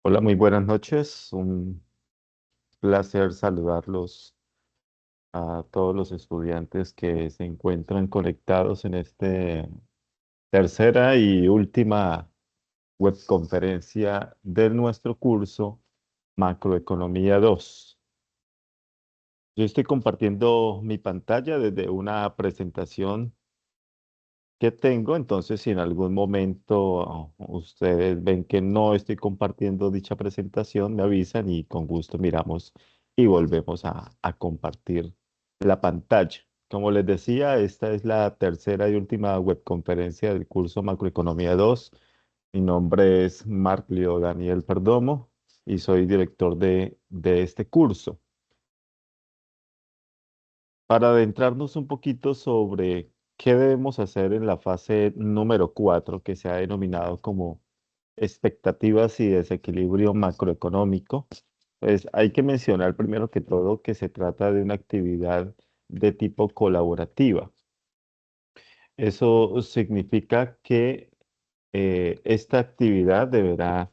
Hola, muy buenas noches. Un placer saludarlos a todos los estudiantes que se encuentran conectados en esta tercera y última webconferencia de nuestro curso Macroeconomía 2. Yo estoy compartiendo mi pantalla desde una presentación que tengo. Entonces, si en algún momento ustedes ven que no estoy compartiendo dicha presentación, me avisan y con gusto miramos y volvemos a compartir la pantalla. Como les decía, esta es la tercera y última webconferencia del curso Macroeconomía 2. Mi nombre es Marklio Daniel Perdomo y soy director de este curso. Para adentrarnos un poquito sobre qué debemos hacer en la fase número 4, que se ha denominado como expectativas y desequilibrio macroeconómico, pues hay que mencionar primero que todo que se trata de una actividad de tipo colaborativa. Eso significa que esta actividad deberá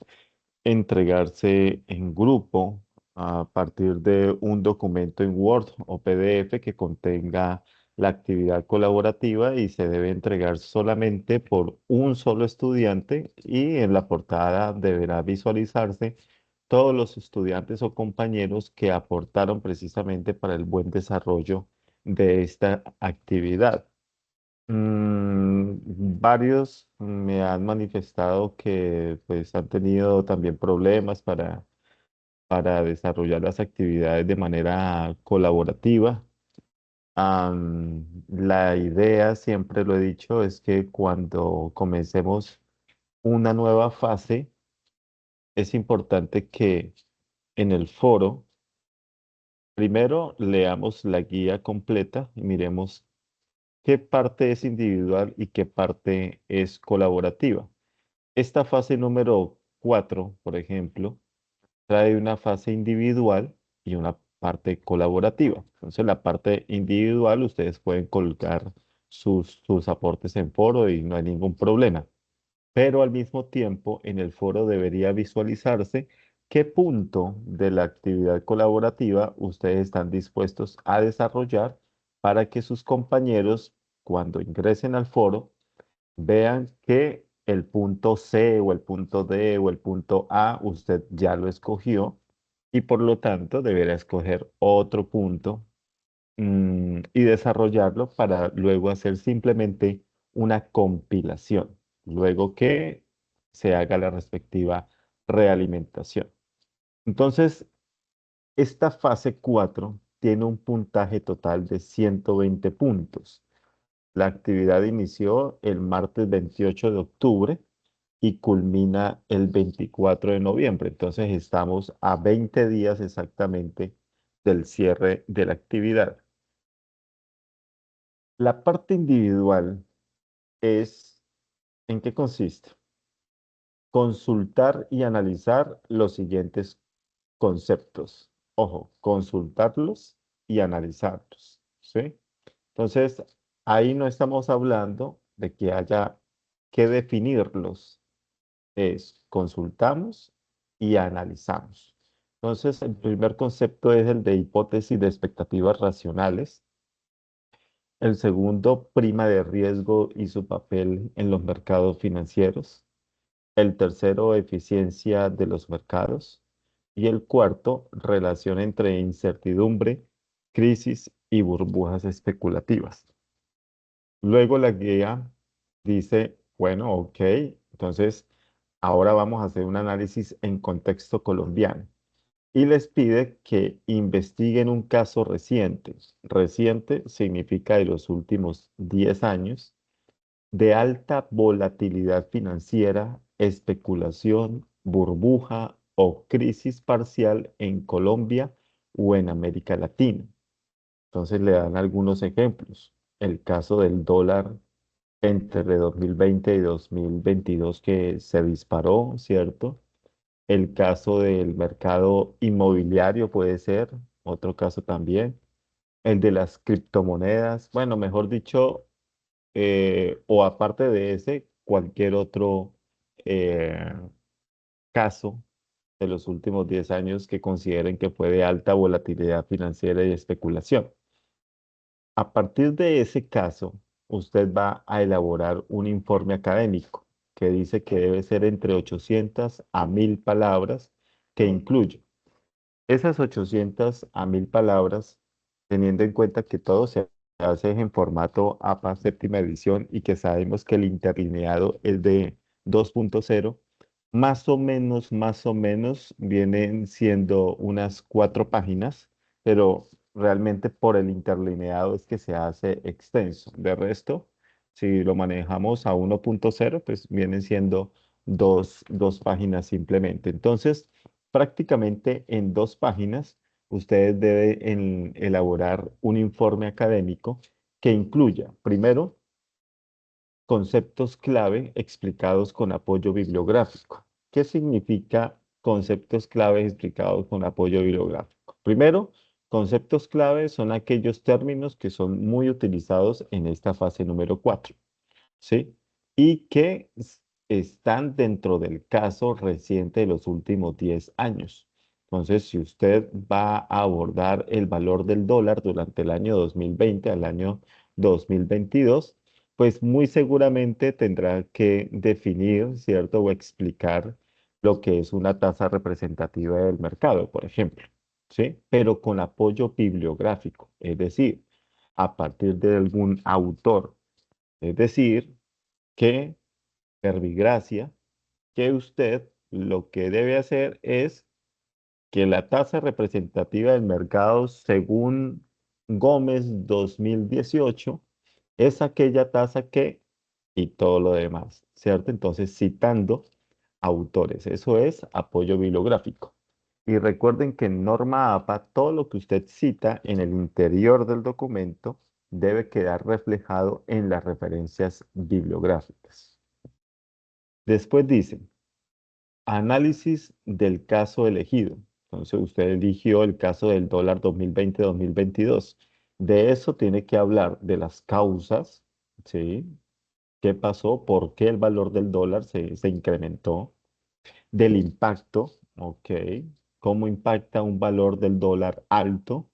entregarse en grupo a partir de un documento en Word o PDF que contenga la actividad colaborativa y se debe entregar solamente por un solo estudiante, y en la portada deberá visualizarse todos los estudiantes o compañeros que aportaron precisamente para el buen desarrollo de esta actividad. Varios me han manifestado que pues han tenido también problemas para desarrollar las actividades de manera colaborativa. La idea, siempre lo he dicho, es que cuando comencemos una nueva fase, es importante que en el foro primero leamos la guía completa y miremos qué parte es individual y qué parte es colaborativa. Esta fase número 4, por ejemplo, trae una fase individual y una parte colaborativa. Entonces, la parte individual, ustedes pueden colocar sus aportes en foro y no hay ningún problema. Pero al mismo tiempo, en el foro debería visualizarse qué punto de la actividad colaborativa ustedes están dispuestos a desarrollar para que sus compañeros, cuando ingresen al foro, vean que el punto C o el punto D o el punto A usted ya lo escogió, y por lo tanto deberá escoger otro punto, y desarrollarlo para luego hacer simplemente una compilación, luego que se haga la respectiva realimentación. Entonces, esta fase 4 tiene un puntaje total de 120 puntos. La actividad inició el martes 28 de octubre y culmina el 24 de noviembre. Entonces estamos a 20 días exactamente del cierre de la actividad. La parte individual es, ¿en qué consiste? Consultar y analizar los siguientes conceptos. Ojo, consultarlos y analizarlos, ¿sí? Entonces, ahí no estamos hablando de que haya que definirlos, es consultamos y analizamos. Entonces, el primer concepto es el de hipótesis de expectativas racionales. El segundo, prima de riesgo y su papel en los mercados financieros. El tercero, eficiencia de los mercados. Y el cuarto, relación entre incertidumbre, crisis y burbujas especulativas. Luego la guía dice, bueno, ok, entonces ahora vamos a hacer un análisis en contexto colombiano. Y les pide que investiguen un caso reciente. Reciente significa de los últimos 10 años, de alta volatilidad financiera, especulación, burbuja o crisis parcial en Colombia o en América Latina. Entonces le dan algunos ejemplos. El caso del dólar entre 2020 y 2022 que se disparó, ¿cierto? El caso del mercado inmobiliario puede ser otro caso también. El de las criptomonedas, bueno, mejor dicho, o aparte de ese, cualquier otro eh, caso de los últimos 10 años que consideren que fue de alta volatilidad financiera y especulación. A partir de ese caso, usted va a elaborar un informe académico que dice que debe ser entre 800 a 1000 palabras, que incluye esas 800 a 1000 palabras, teniendo en cuenta que todo se hace en formato APA séptima edición y que sabemos que el interlineado es de 2.0, más o menos vienen siendo unas 4 páginas, pero realmente por el interlineado es que se hace extenso. De resto, si lo manejamos a 1.0, pues vienen siendo dos páginas simplemente. Entonces, prácticamente en 2 páginas, ustedes deben elaborar un informe académico que incluya, primero, conceptos clave explicados con apoyo bibliográfico. ¿Qué significa conceptos clave explicados con apoyo bibliográfico? Primero, conceptos clave son aquellos términos que son muy utilizados en esta fase número 4. ¿Sí? Y que están dentro del caso reciente de los últimos 10 años. Entonces, si usted va a abordar el valor del dólar durante el año 2020 al año 2022, pues muy seguramente tendrá que definir, ¿cierto? O explicar lo que es una tasa representativa del mercado, por ejemplo, ¿sí? Pero con apoyo bibliográfico, es decir, a partir de algún autor. Es decir, que verbigracia, que usted lo que debe hacer es que la tasa representativa del mercado, según Gómez 2018, es aquella tasa que, y todo lo demás, ¿cierto? Entonces, citando autores, eso es apoyo bibliográfico. Y recuerden que en norma APA, todo lo que usted cita en el interior del documento debe quedar reflejado en las referencias bibliográficas. Después dice, análisis del caso elegido. Entonces usted eligió el caso del dólar 2020-2022. De eso tiene que hablar de las causas, ¿sí? ¿Qué pasó? ¿Por qué el valor del dólar se incrementó? Del impacto, ¿ok? ¿Cómo impacta un valor del dólar alto?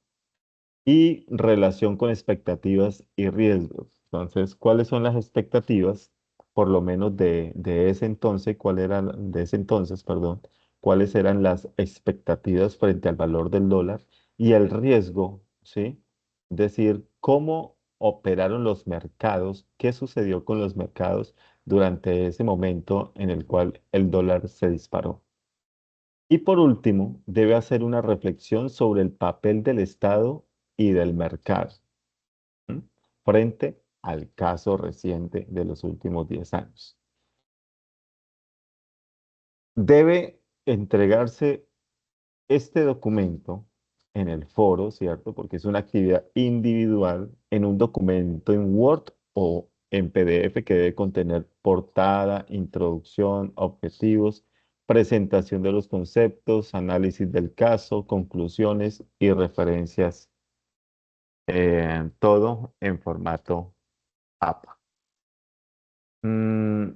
Y relación con expectativas y riesgos. Entonces, ¿cuáles son las expectativas? Por lo menos de ese entonces, de ese entonces, perdón, cuáles eran las expectativas frente al valor del dólar y el riesgo, ¿sí? Es decir, cómo operaron los mercados, qué sucedió con los mercados durante ese momento en el cual el dólar se disparó. Y por último, debe hacer una reflexión sobre el papel del Estado y del mercado, ¿m? Frente al caso reciente de los últimos 10 años. Debe entregarse este documento en el foro, ¿cierto? Porque es una actividad individual en un documento en Word o en PDF que debe contener portada, introducción, objetivos, presentación de los conceptos, análisis del caso, conclusiones y referencias, todo en formato APA. Mm,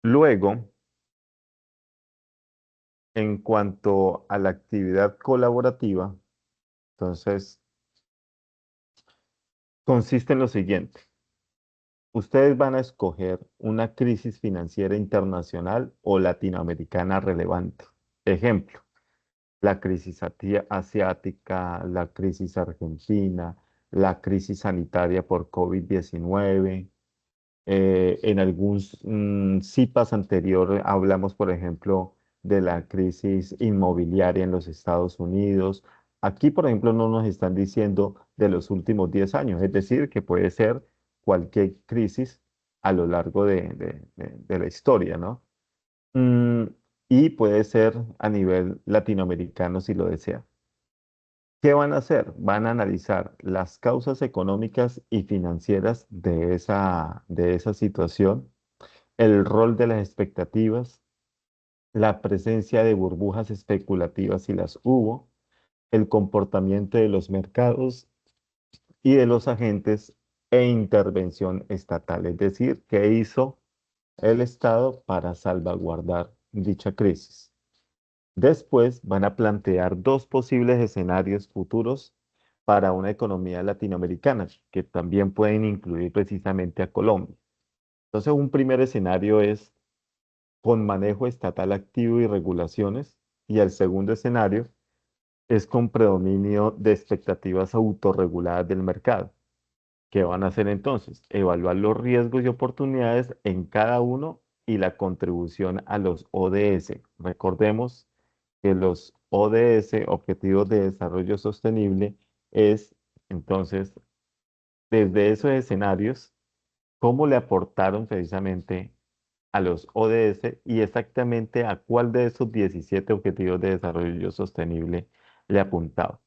Luego, en cuanto a la actividad colaborativa, entonces consiste en lo siguiente. Ustedes van a escoger una crisis financiera internacional o latinoamericana relevante. Ejemplo, la crisis asiática, la crisis argentina, la crisis sanitaria por COVID-19. En algún CIPAS anterior hablamos, por ejemplo, de la crisis inmobiliaria en los Estados Unidos. Aquí, por ejemplo, no nos están diciendo de los últimos 10 años, es decir, que puede ser cualquier crisis a lo largo de la historia, ¿no? Mm, y puede ser a nivel latinoamericano si lo desea. ¿Qué van a hacer? Van a analizar las causas económicas y financieras de esa situación, el rol de las expectativas, la presencia de burbujas especulativas si las hubo, el comportamiento de los mercados y de los agentes e intervención estatal, es decir, qué hizo el Estado para salvaguardar dicha crisis. Después van a plantear dos posibles escenarios futuros para una economía latinoamericana, que también pueden incluir precisamente a Colombia. Entonces, un primer escenario es con manejo estatal activo y regulaciones, y el segundo escenario es con predominio de expectativas autorreguladas del mercado. ¿Qué van a hacer entonces? Evaluar los riesgos y oportunidades en cada uno y la contribución a los ODS. Recordemos que los ODS, Objetivos de Desarrollo Sostenible, es entonces, desde esos escenarios, cómo le aportaron precisamente a los ODS y exactamente a cuál de esos 17 Objetivos de Desarrollo Sostenible le apuntaba.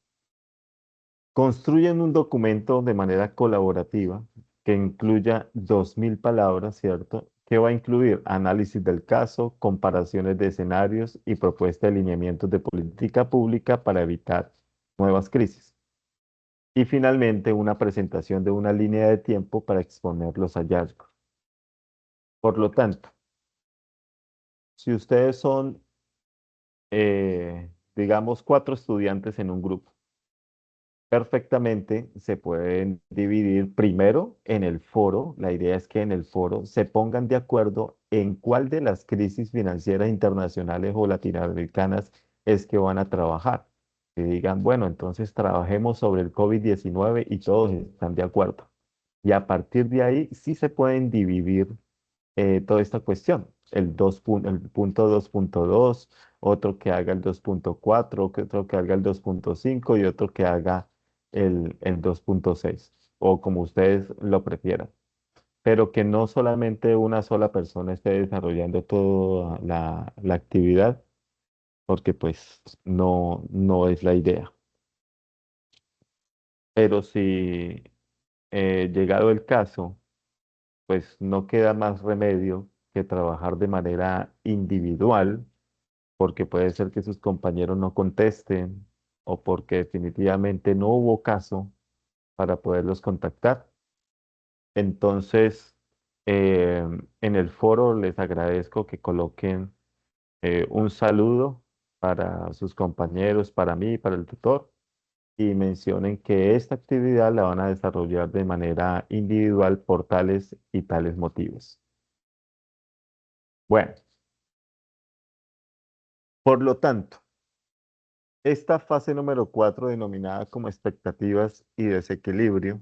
Construyen un documento de manera colaborativa que incluya 2.000 palabras, ¿cierto? Que va a incluir análisis del caso, comparaciones de escenarios y propuesta de lineamientos de política pública para evitar nuevas crisis. Y finalmente, una presentación de una línea de tiempo para exponer los hallazgos. Por lo tanto, si ustedes son, digamos, 4 estudiantes en un grupo, perfectamente se pueden dividir primero en el foro. La idea es que en el foro se pongan de acuerdo en cuál de las crisis financieras internacionales o latinoamericanas es que van a trabajar. Que digan, bueno, entonces trabajemos sobre el COVID-19 y todos están de acuerdo. Y a partir de ahí sí se pueden dividir toda esta cuestión. El punto 2.2, otro que haga el 2.4, otro que haga el 2.5 y otro que haga el 2.6, o como ustedes lo prefieran. Pero que no solamente una sola persona esté desarrollando toda la actividad, porque pues no es la idea. Pero si llegado el caso, pues no queda más remedio que trabajar de manera individual, porque puede ser que sus compañeros no contesten o porque definitivamente no hubo caso para poderlos contactar. Entonces, en el foro les agradezco que coloquen un saludo para sus compañeros, para mí, para el tutor, y mencionen que esta actividad la van a desarrollar de manera individual por tales y tales motivos. Bueno, por lo tanto, esta fase número 4, denominada como expectativas y desequilibrio,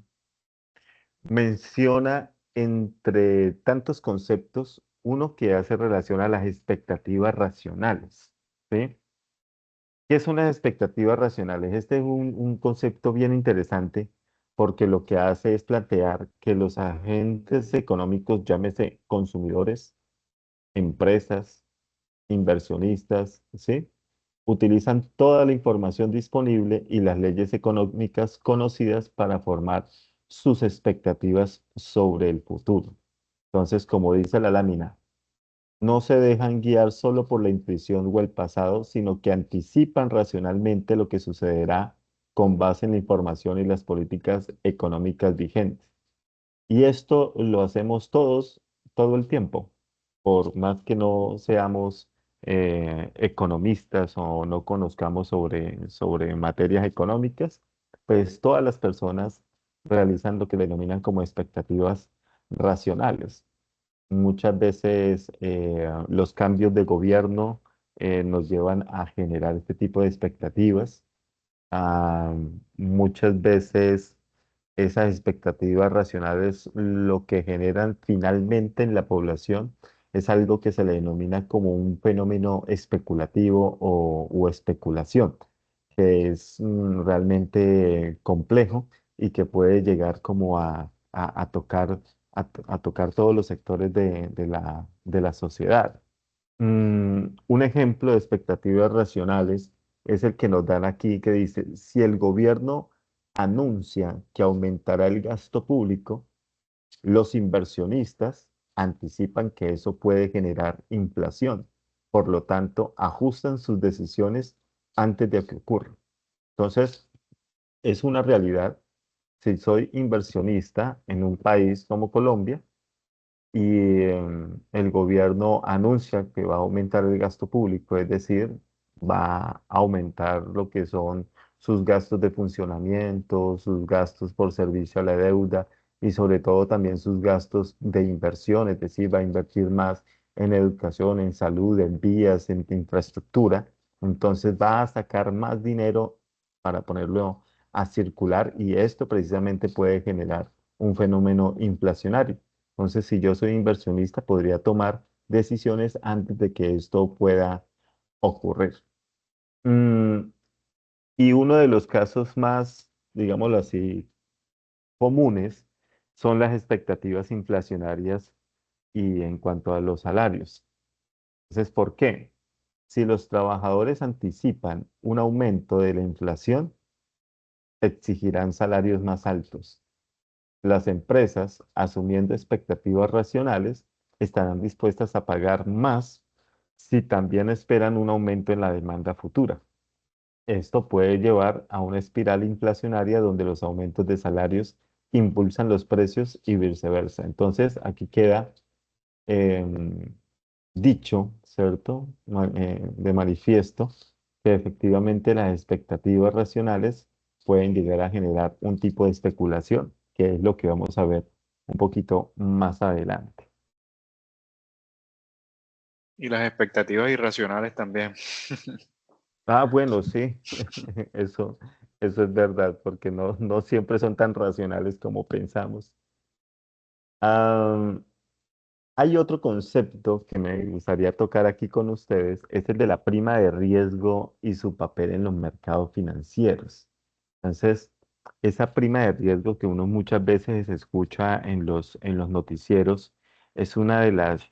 menciona entre tantos conceptos uno que hace relación a las expectativas racionales, ¿sí? ¿Qué son las expectativas racionales? Este es un concepto bien interesante porque lo que hace es plantear que los agentes económicos, llámese consumidores, empresas, inversionistas, ¿sí? Utilizan toda la información disponible y las leyes económicas conocidas para formar sus expectativas sobre el futuro. Entonces, como dice la lámina, no se dejan guiar solo por la intuición o el pasado, sino que anticipan racionalmente lo que sucederá con base en la información y las políticas económicas vigentes. Y esto lo hacemos todos, todo el tiempo, por más que no seamos economistas o no conozcamos sobre materias económicas, pues todas las personas realizan lo que denominan como expectativas racionales. Muchas veces los cambios de gobierno nos llevan a generar este tipo de expectativas. Ah, muchas veces esas expectativas racionales lo que generan finalmente en la población es algo que se le denomina como un fenómeno especulativo o especulación, que es realmente complejo y que puede llegar como a tocar, a tocar todos los sectores de la sociedad. Un ejemplo de expectativas racionales es el que nos dan aquí, que dice, si el gobierno anuncia que aumentará el gasto público, los inversionistas anticipan que eso puede generar inflación. Por lo tanto, ajustan sus decisiones antes de que ocurra. Entonces, es una realidad. Si soy inversionista en un país como Colombia, y el gobierno anuncia que va a aumentar el gasto público, es decir, va a aumentar lo que son sus gastos de funcionamiento, sus gastos por servicio a la deuda y sobre todo también sus gastos de inversión, es decir, va a invertir más en educación, en salud, en vías, en infraestructura. Entonces va a sacar más dinero para ponerlo a circular y esto precisamente puede generar un fenómeno inflacionario. Entonces, si yo soy inversionista, podría tomar decisiones antes de que esto pueda ocurrir. Mm, y uno de los casos más, digámoslo así, comunes son las expectativas inflacionarias y en cuanto a los salarios. Entonces, ¿por qué? Si los trabajadores anticipan un aumento de la inflación, exigirán salarios más altos. Las empresas, asumiendo expectativas racionales, estarán dispuestas a pagar más si también esperan un aumento en la demanda futura. Esto puede llevar a una espiral inflacionaria donde los aumentos de salarios impulsan los precios y viceversa. Entonces, aquí queda em, dicho, ¿cierto? De manifiesto, que efectivamente las expectativas racionales pueden llegar a generar un tipo de especulación, que es lo que vamos a ver un poquito más adelante. Y las expectativas irracionales también. Ah, bueno, sí, eso, eso es verdad, porque no siempre son tan racionales como pensamos. Ah, hay otro concepto que me gustaría tocar aquí con ustedes, es el de la prima de riesgo y su papel en los mercados financieros. Entonces, esa prima de riesgo que uno muchas veces escucha en los noticieros es una de las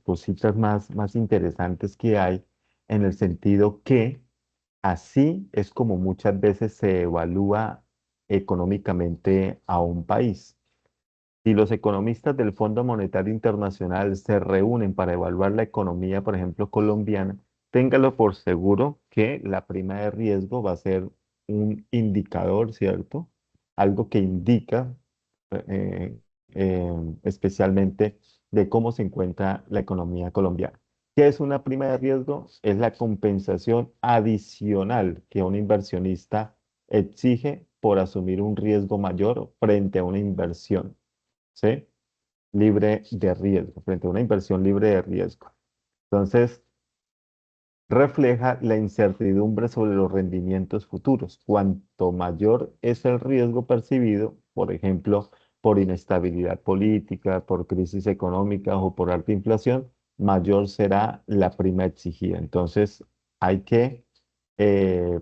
cositas más interesantes que hay en el sentido que así es como muchas veces se evalúa económicamente a un país. Si los economistas del Fondo Monetario Internacional se reúnen para evaluar la economía, por ejemplo, colombiana, téngalo por seguro que la prima de riesgo va a ser un indicador, ¿cierto? Algo que indica eh, especialmente de cómo se encuentra la economía colombiana. ¿Qué es una prima de riesgo? Es la compensación adicional que un inversionista exige por asumir un riesgo mayor frente a una inversión. ¿Sí? Libre de riesgo, frente a una inversión libre de riesgo. Entonces, refleja la incertidumbre sobre los rendimientos futuros. Cuanto mayor es el riesgo percibido, por ejemplo, por inestabilidad política, por crisis económica o por alta inflación, mayor será la prima exigida. Entonces, hay que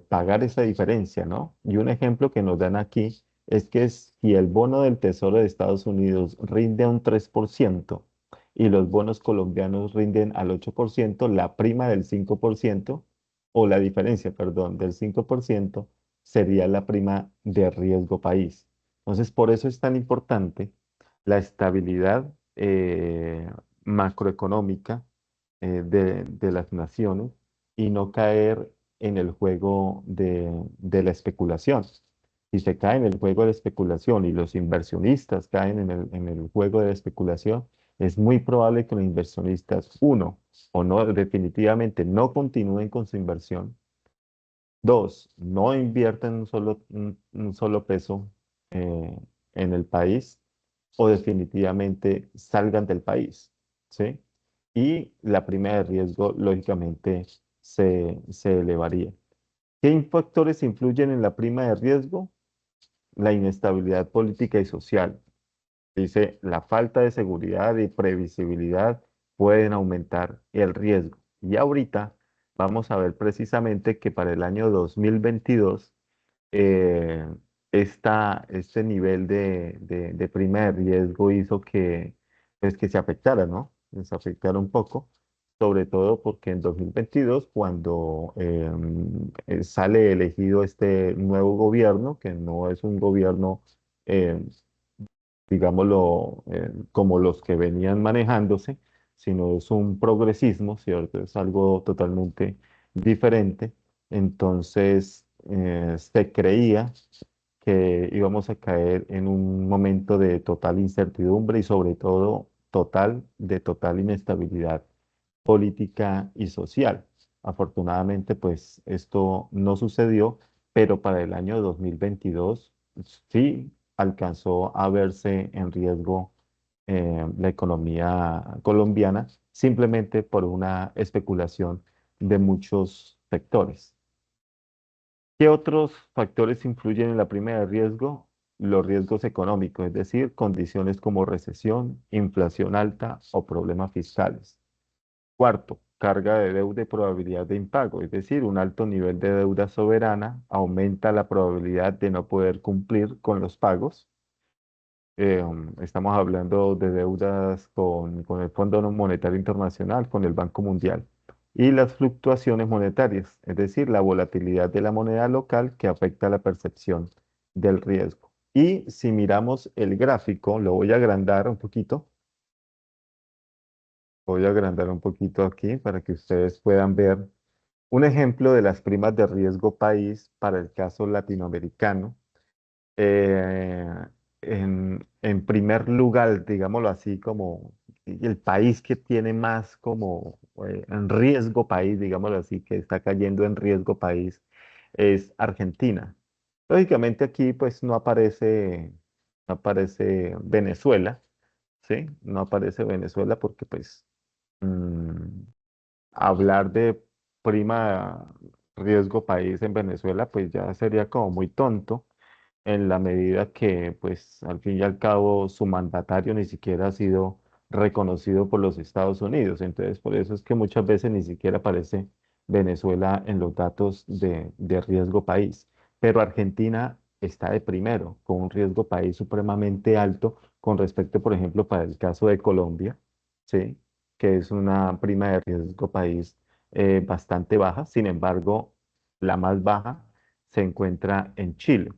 pagar esa diferencia, ¿no? Y un ejemplo que nos dan aquí es que si el bono del Tesoro de Estados Unidos rinde un 3% y los bonos colombianos rinden al 8%, la prima del 5%, o la diferencia, perdón, del 5% sería la prima de riesgo país. Entonces, por eso es tan importante la estabilidad macroeconómica de las naciones y no caer en el juego de la especulación. Si se cae en el juego de la especulación y los inversionistas caen en el juego de la especulación, es muy probable que los inversionistas, uno, o no, definitivamente no continúen con su inversión. Dos, no inviertan un solo peso eh, en el país o definitivamente salgan del país, ¿sí? Y la prima de riesgo, lógicamente, se elevaría. ¿Qué factores influyen en la prima de riesgo? La inestabilidad política y social. Dice, la falta de seguridad y previsibilidad pueden aumentar el riesgo. Y ahorita vamos a ver precisamente que para el año 2022 eh, este nivel de prima de riesgo hizo que, pues, que se afectara, ¿no? Se afectara un poco, sobre todo porque en 2022, cuando sale elegido este nuevo gobierno, que no es un gobierno eh, digámoslo, como los que venían manejándose, sino es un progresismo, ¿cierto? Es algo totalmente diferente. Entonces, se creía que íbamos a caer en un momento de total incertidumbre y sobre todo de total inestabilidad política y social. Afortunadamente, pues esto no sucedió, pero para el año 2022 sí alcanzó a verse en riesgo la economía colombiana simplemente por una especulación de muchos sectores. ¿Qué otros factores influyen en la prima de riesgo? Los riesgos económicos, es decir, condiciones como recesión, inflación alta o problemas fiscales. Cuarto, carga de deuda y probabilidad de impago, es decir, un alto nivel de deuda soberana aumenta la probabilidad de no poder cumplir con los pagos. Estamos hablando de deudas con el Fondo Monetario Internacional, con el Banco Mundial. Y las fluctuaciones monetarias, es decir, la volatilidad de la moneda local que afecta la percepción del riesgo. Y si miramos el gráfico, lo voy a agrandar un poquito. Voy a agrandar un poquito aquí para que ustedes puedan ver un ejemplo de las primas de riesgo país para el caso latinoamericano. Eh, en primer lugar, digámoslo así, como el país que tiene más como en riesgo país, digámoslo así, que está cayendo en riesgo país, es Argentina. Lógicamente aquí pues no aparece Venezuela, ¿sí? No aparece Venezuela porque pues mm, hablar de prima riesgo país en Venezuela, pues ya sería como muy tonto en la medida que, pues, al fin y al cabo, su mandatario ni siquiera ha sido reconocido por los Estados Unidos. Entonces, por eso es que muchas veces ni siquiera aparece Venezuela en los datos de riesgo país. Pero Argentina está de primero, con un riesgo país supremamente alto con respecto, por ejemplo, para el caso de Colombia, ¿sí? Que es una prima de riesgo país bastante baja. Sin embargo, la más baja se encuentra en Chile.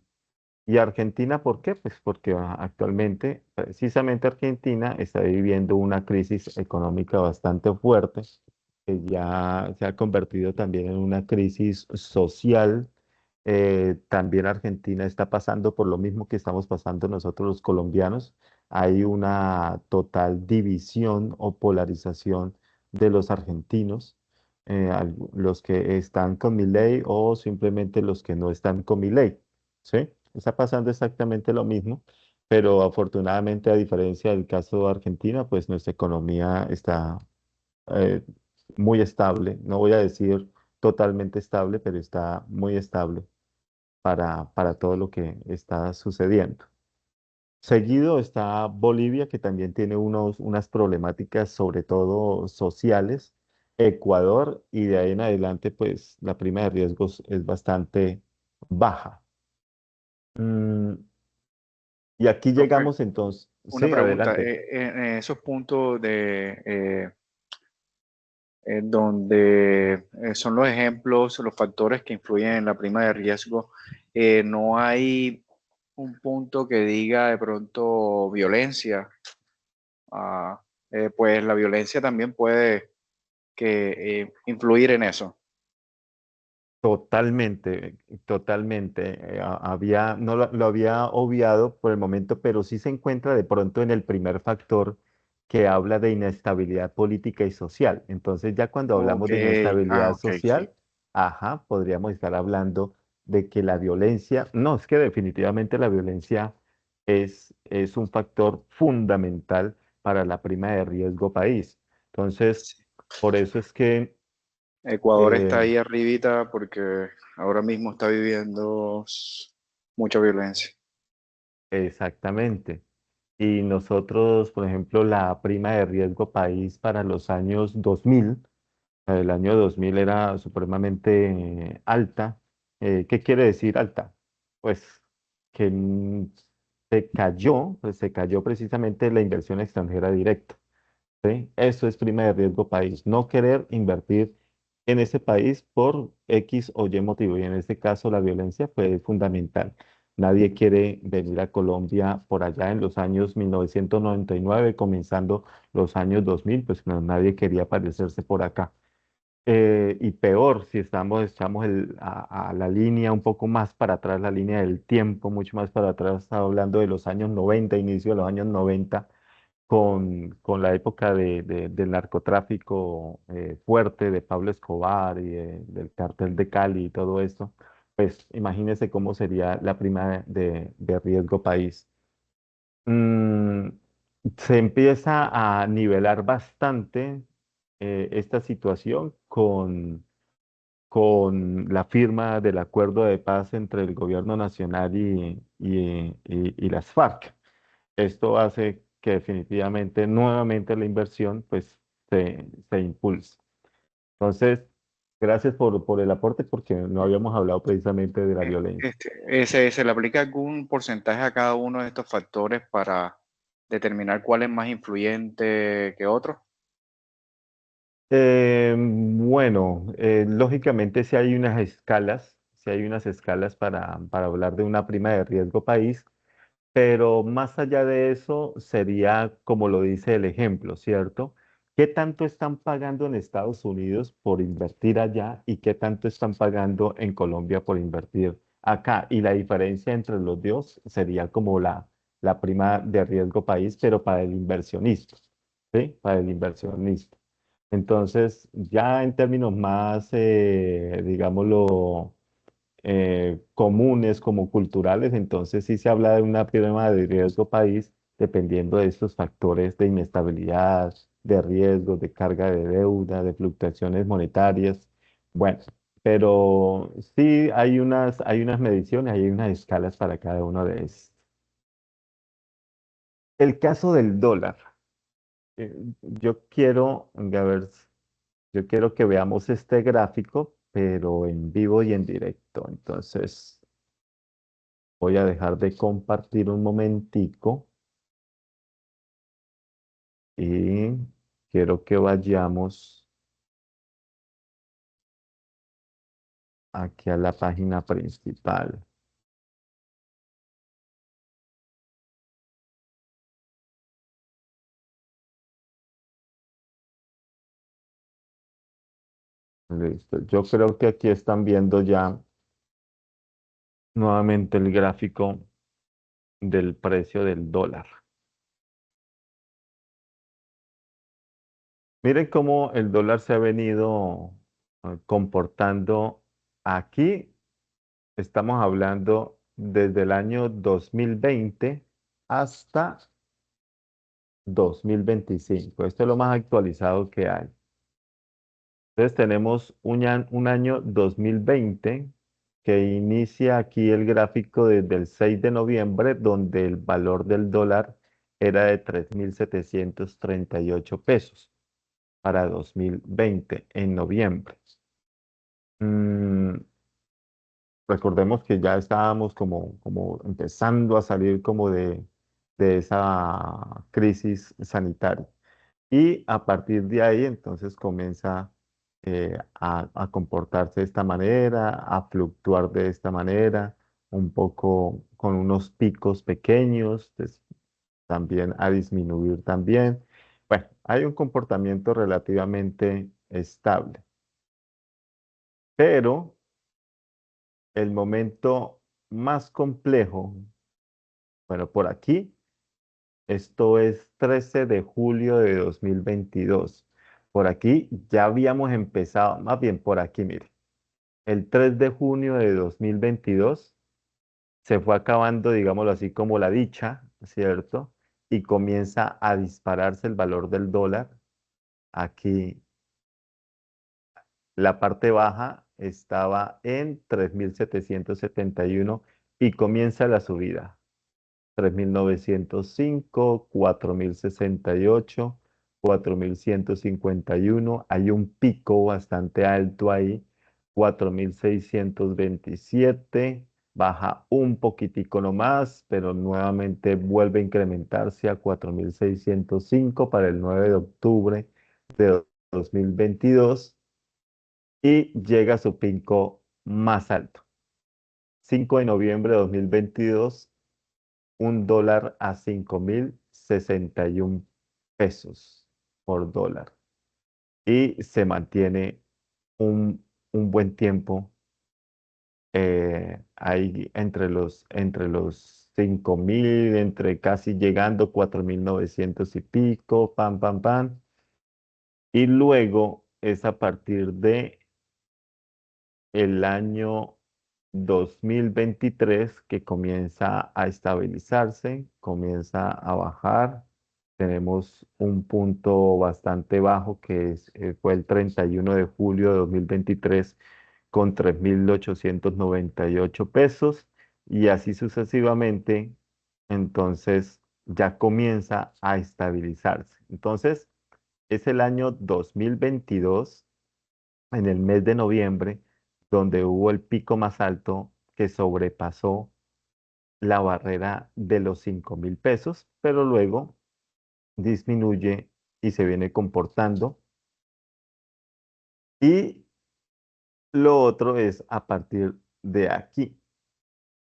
¿Y Argentina por qué? Pues porque actualmente, precisamente Argentina está viviendo una crisis económica bastante fuerte, que ya se ha convertido también en una crisis social. También Argentina está pasando por lo mismo que estamos pasando nosotros los colombianos. Hay una total división o polarización de los argentinos, los que están con Milei o simplemente los que no están con Milei. ¿Sí? Está pasando exactamente lo mismo, pero afortunadamente, a diferencia del caso de Argentina, pues nuestra economía está eh, muy estable. No voy a decir totalmente estable, pero está muy estable para todo lo que está sucediendo. Seguido está Bolivia, que también tiene unas problemáticas, sobre todo sociales. Ecuador, y de ahí en adelante, pues la prima de riesgos es bastante baja. Mm, Y aquí Profe, llegamos entonces, una sí, pregunta. adelante. En esos puntos donde son los ejemplos, los factores que influyen en la prima de riesgo, no hay un punto que diga de pronto violencia. Ah, pues la violencia también puede influir en eso. Totalmente, totalmente. No lo había obviado por el momento, pero sí se encuentra de pronto en el primer factor que habla de inestabilidad política y social. Entonces, ya cuando hablamos Ok, de inestabilidad ok, sí. social, ajá, podríamos estar hablando de que la violencia, no, es que definitivamente la violencia es un factor fundamental para la prima de riesgo país. Entonces, Sí. por eso es que Ecuador está eh, ahí arribita porque ahora mismo está viviendo mucha violencia. exactamente. Y nosotros, por ejemplo, la prima de riesgo país para los años 2000, el año 2000 era supremamente alta. ¿Qué quiere decir alta? Pues que pues se cayó precisamente la inversión extranjera directa. ¿Sí? Eso es prima de riesgo país, no querer invertir en ese país por X o Y motivo. Y en este caso la violencia fue fundamental. Nadie quiere venir a Colombia por allá en los años 1999, comenzando los años 2000, pues no, nadie quería aparecerse por acá. Y peor, si echamos a la línea un poco más para atrás, la línea del tiempo, mucho más para atrás, estaba hablando de los años 90, inicio de los años 90. con la época del narcotráfico fuerte de Pablo Escobar y del cartel de Cali y todo esto, pues imagínese cómo sería la prima de riesgo país. Mm, Se empieza a nivelar bastante esta situación con la firma del acuerdo de paz entre el gobierno nacional y las FARC. Esto hace que definitivamente nuevamente la inversión pues se impulse. Entonces, gracias por el aporte porque no habíamos hablado precisamente de la violencia. ¿Se le aplica algún porcentaje a cada uno de estos factores para determinar cuál es más influyente que otro? Bueno, lógicamente si hay unas escalas para hablar de una prima de riesgo país. Pero más allá de eso, sería como lo dice el ejemplo, ¿cierto? ¿Qué tanto están pagando en Estados Unidos por invertir allá y qué tanto están pagando en Colombia por invertir acá? Y la diferencia entre los dos sería como la prima de riesgo país, pero para el inversionista, ¿sí? Para el inversionista. Entonces, ya en términos más, digámoslo, comunes como culturales, entonces sí se habla de una prima de riesgo país dependiendo de estos factores de inestabilidad, de riesgo, de carga de deuda, de fluctuaciones monetarias. Bueno, pero sí hay unas mediciones, hay unas escalas para cada uno de estos. El caso del dólar. Yo quiero, a ver, yo quiero que veamos este gráfico, pero en vivo y en directo. Entonces, voy a dejar de compartir un momentico y quiero que vayamos aquí a la página principal. Listo. Yo creo que aquí están viendo ya nuevamente el gráfico del precio del dólar. Miren cómo el dólar se ha venido comportando aquí. Estamos hablando desde el año 2020 hasta 2025. Esto es lo más actualizado que hay. Entonces tenemos un año 2020 que inicia aquí el gráfico desde el 6 de noviembre, donde el valor del dólar era de 3.738 pesos para 2020 en noviembre. Mm, Recordemos que ya estábamos como empezando a salir como de esa crisis sanitaria. Y a partir de ahí, entonces comienza a comportarse de esta manera, a fluctuar de esta manera, un poco con unos picos pequeños, también a disminuir también. Bueno, hay un comportamiento relativamente estable, pero el momento más complejo, bueno, por aquí. Esto es 13 de julio de 2022. Por aquí ya habíamos empezado, más bien por aquí, mire, el 3 de junio de 2022 se fue acabando, digámoslo así, como la dicha, ¿cierto? Y comienza a dispararse el valor del dólar. Aquí la parte baja estaba en 3.771 y comienza la subida. 3.905, 4.068, 4.151. Hay un pico bastante alto ahí, 4.627. Baja un poquitico nomás, pero nuevamente vuelve a incrementarse a 4.605 para el 9 de octubre de 2022 y llega a su pico más alto. 5 de noviembre de 2022, un dólar a 5.061 pesos por dólar. Y se mantiene un buen tiempo Ahí entre los 5.000, entre casi llegando 4.900 y pico, pam, pam, pam. Y luego es a partir de el año 2023 que comienza a estabilizarse, comienza a bajar. Tenemos un punto bastante bajo fue el 31 de julio de 2023 con 3.898 pesos y así sucesivamente. Entonces ya comienza a estabilizarse. Entonces es el año 2022 en el mes de noviembre, donde hubo el pico más alto que sobrepasó la barrera de los 5.000 pesos, pero luego disminuye y se viene comportando. Y lo otro es a partir de aquí.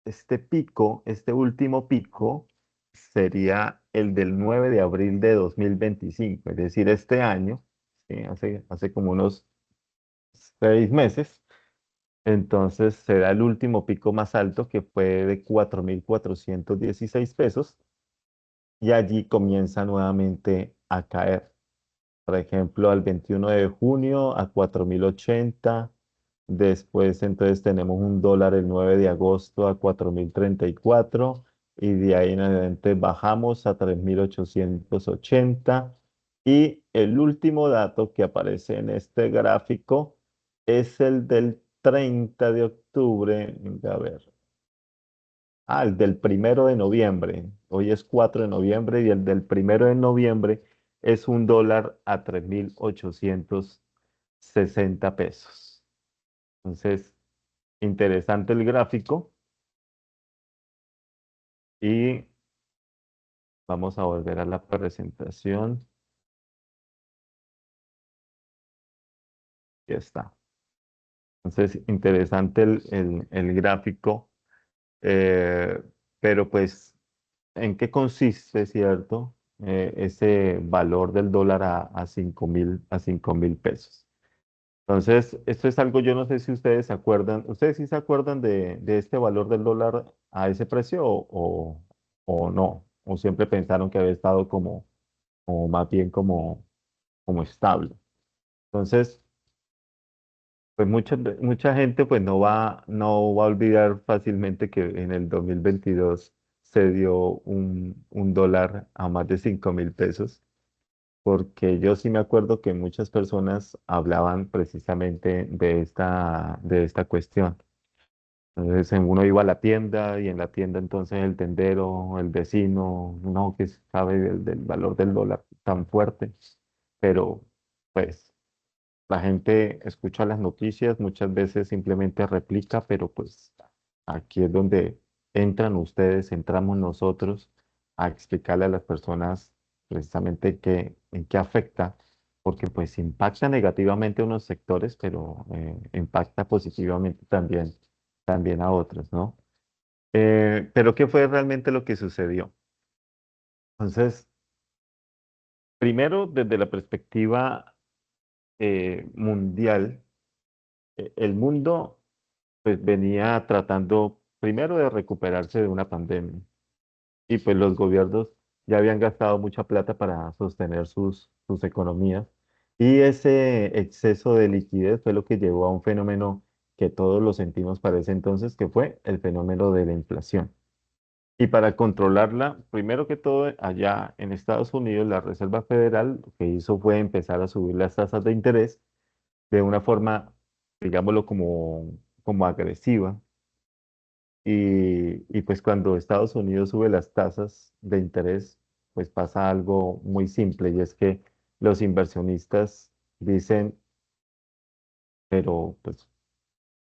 Este pico, este último pico, sería el del 9 de abril de 2025, es decir, este año, ¿sí? Hace como unos 6 meses. Entonces se da el último pico más alto que fue de 4.416 pesos y allí comienza nuevamente a caer. Por ejemplo, al 21 de junio a 4.080. Después entonces tenemos un dólar el 9 de agosto a 4.034 y de ahí en adelante bajamos a 3.880. Y el último dato que aparece en este gráfico es el del 30 de octubre. A ver, el del 1 de noviembre. Hoy es 4 de noviembre y el del 1 de noviembre es un dólar a 3.860 pesos. Entonces, interesante el gráfico y vamos a volver a la presentación. Ya está. Entonces, interesante el gráfico, eh, pero pues, ¿en qué consiste, cierto? Ese valor del dólar a 5.000 pesos. Entonces, esto es algo, yo no sé si ustedes se acuerdan, ¿ustedes sí se acuerdan de este valor del dólar a ese precio o no? ¿O siempre pensaron que había estado como más bien como estable? Entonces, pues mucha gente pues no va a olvidar fácilmente que en el 2022 se dio un dólar a más de 5.000 pesos, porque yo sí me acuerdo que muchas personas hablaban precisamente de esta cuestión. Entonces uno iba a la tienda y en la tienda entonces el tendero, el vecino, no que sabe del valor del dólar tan fuerte, pero pues la gente escucha las noticias, muchas veces simplemente replica, pero pues aquí es donde entran ustedes, entramos nosotros a explicarle a las personas precisamente en qué afecta, porque pues impacta negativamente a unos sectores, pero impacta positivamente también a otros, ¿no? Pero ¿qué fue realmente lo que sucedió? Entonces, primero, desde la perspectiva mundial, el mundo pues venía tratando primero de recuperarse de una pandemia y pues los gobiernos ya habían gastado mucha plata para sostener sus economías y ese exceso de liquidez fue lo que llevó a un fenómeno que todos lo sentimos para ese entonces, que fue el fenómeno de la inflación. Y para controlarla, primero que todo, allá en Estados Unidos, la Reserva Federal lo que hizo fue empezar a subir las tasas de interés de una forma, digámoslo, como agresiva. Y pues cuando Estados Unidos sube las tasas de interés, pues pasa algo muy simple y es que los inversionistas dicen, pero pues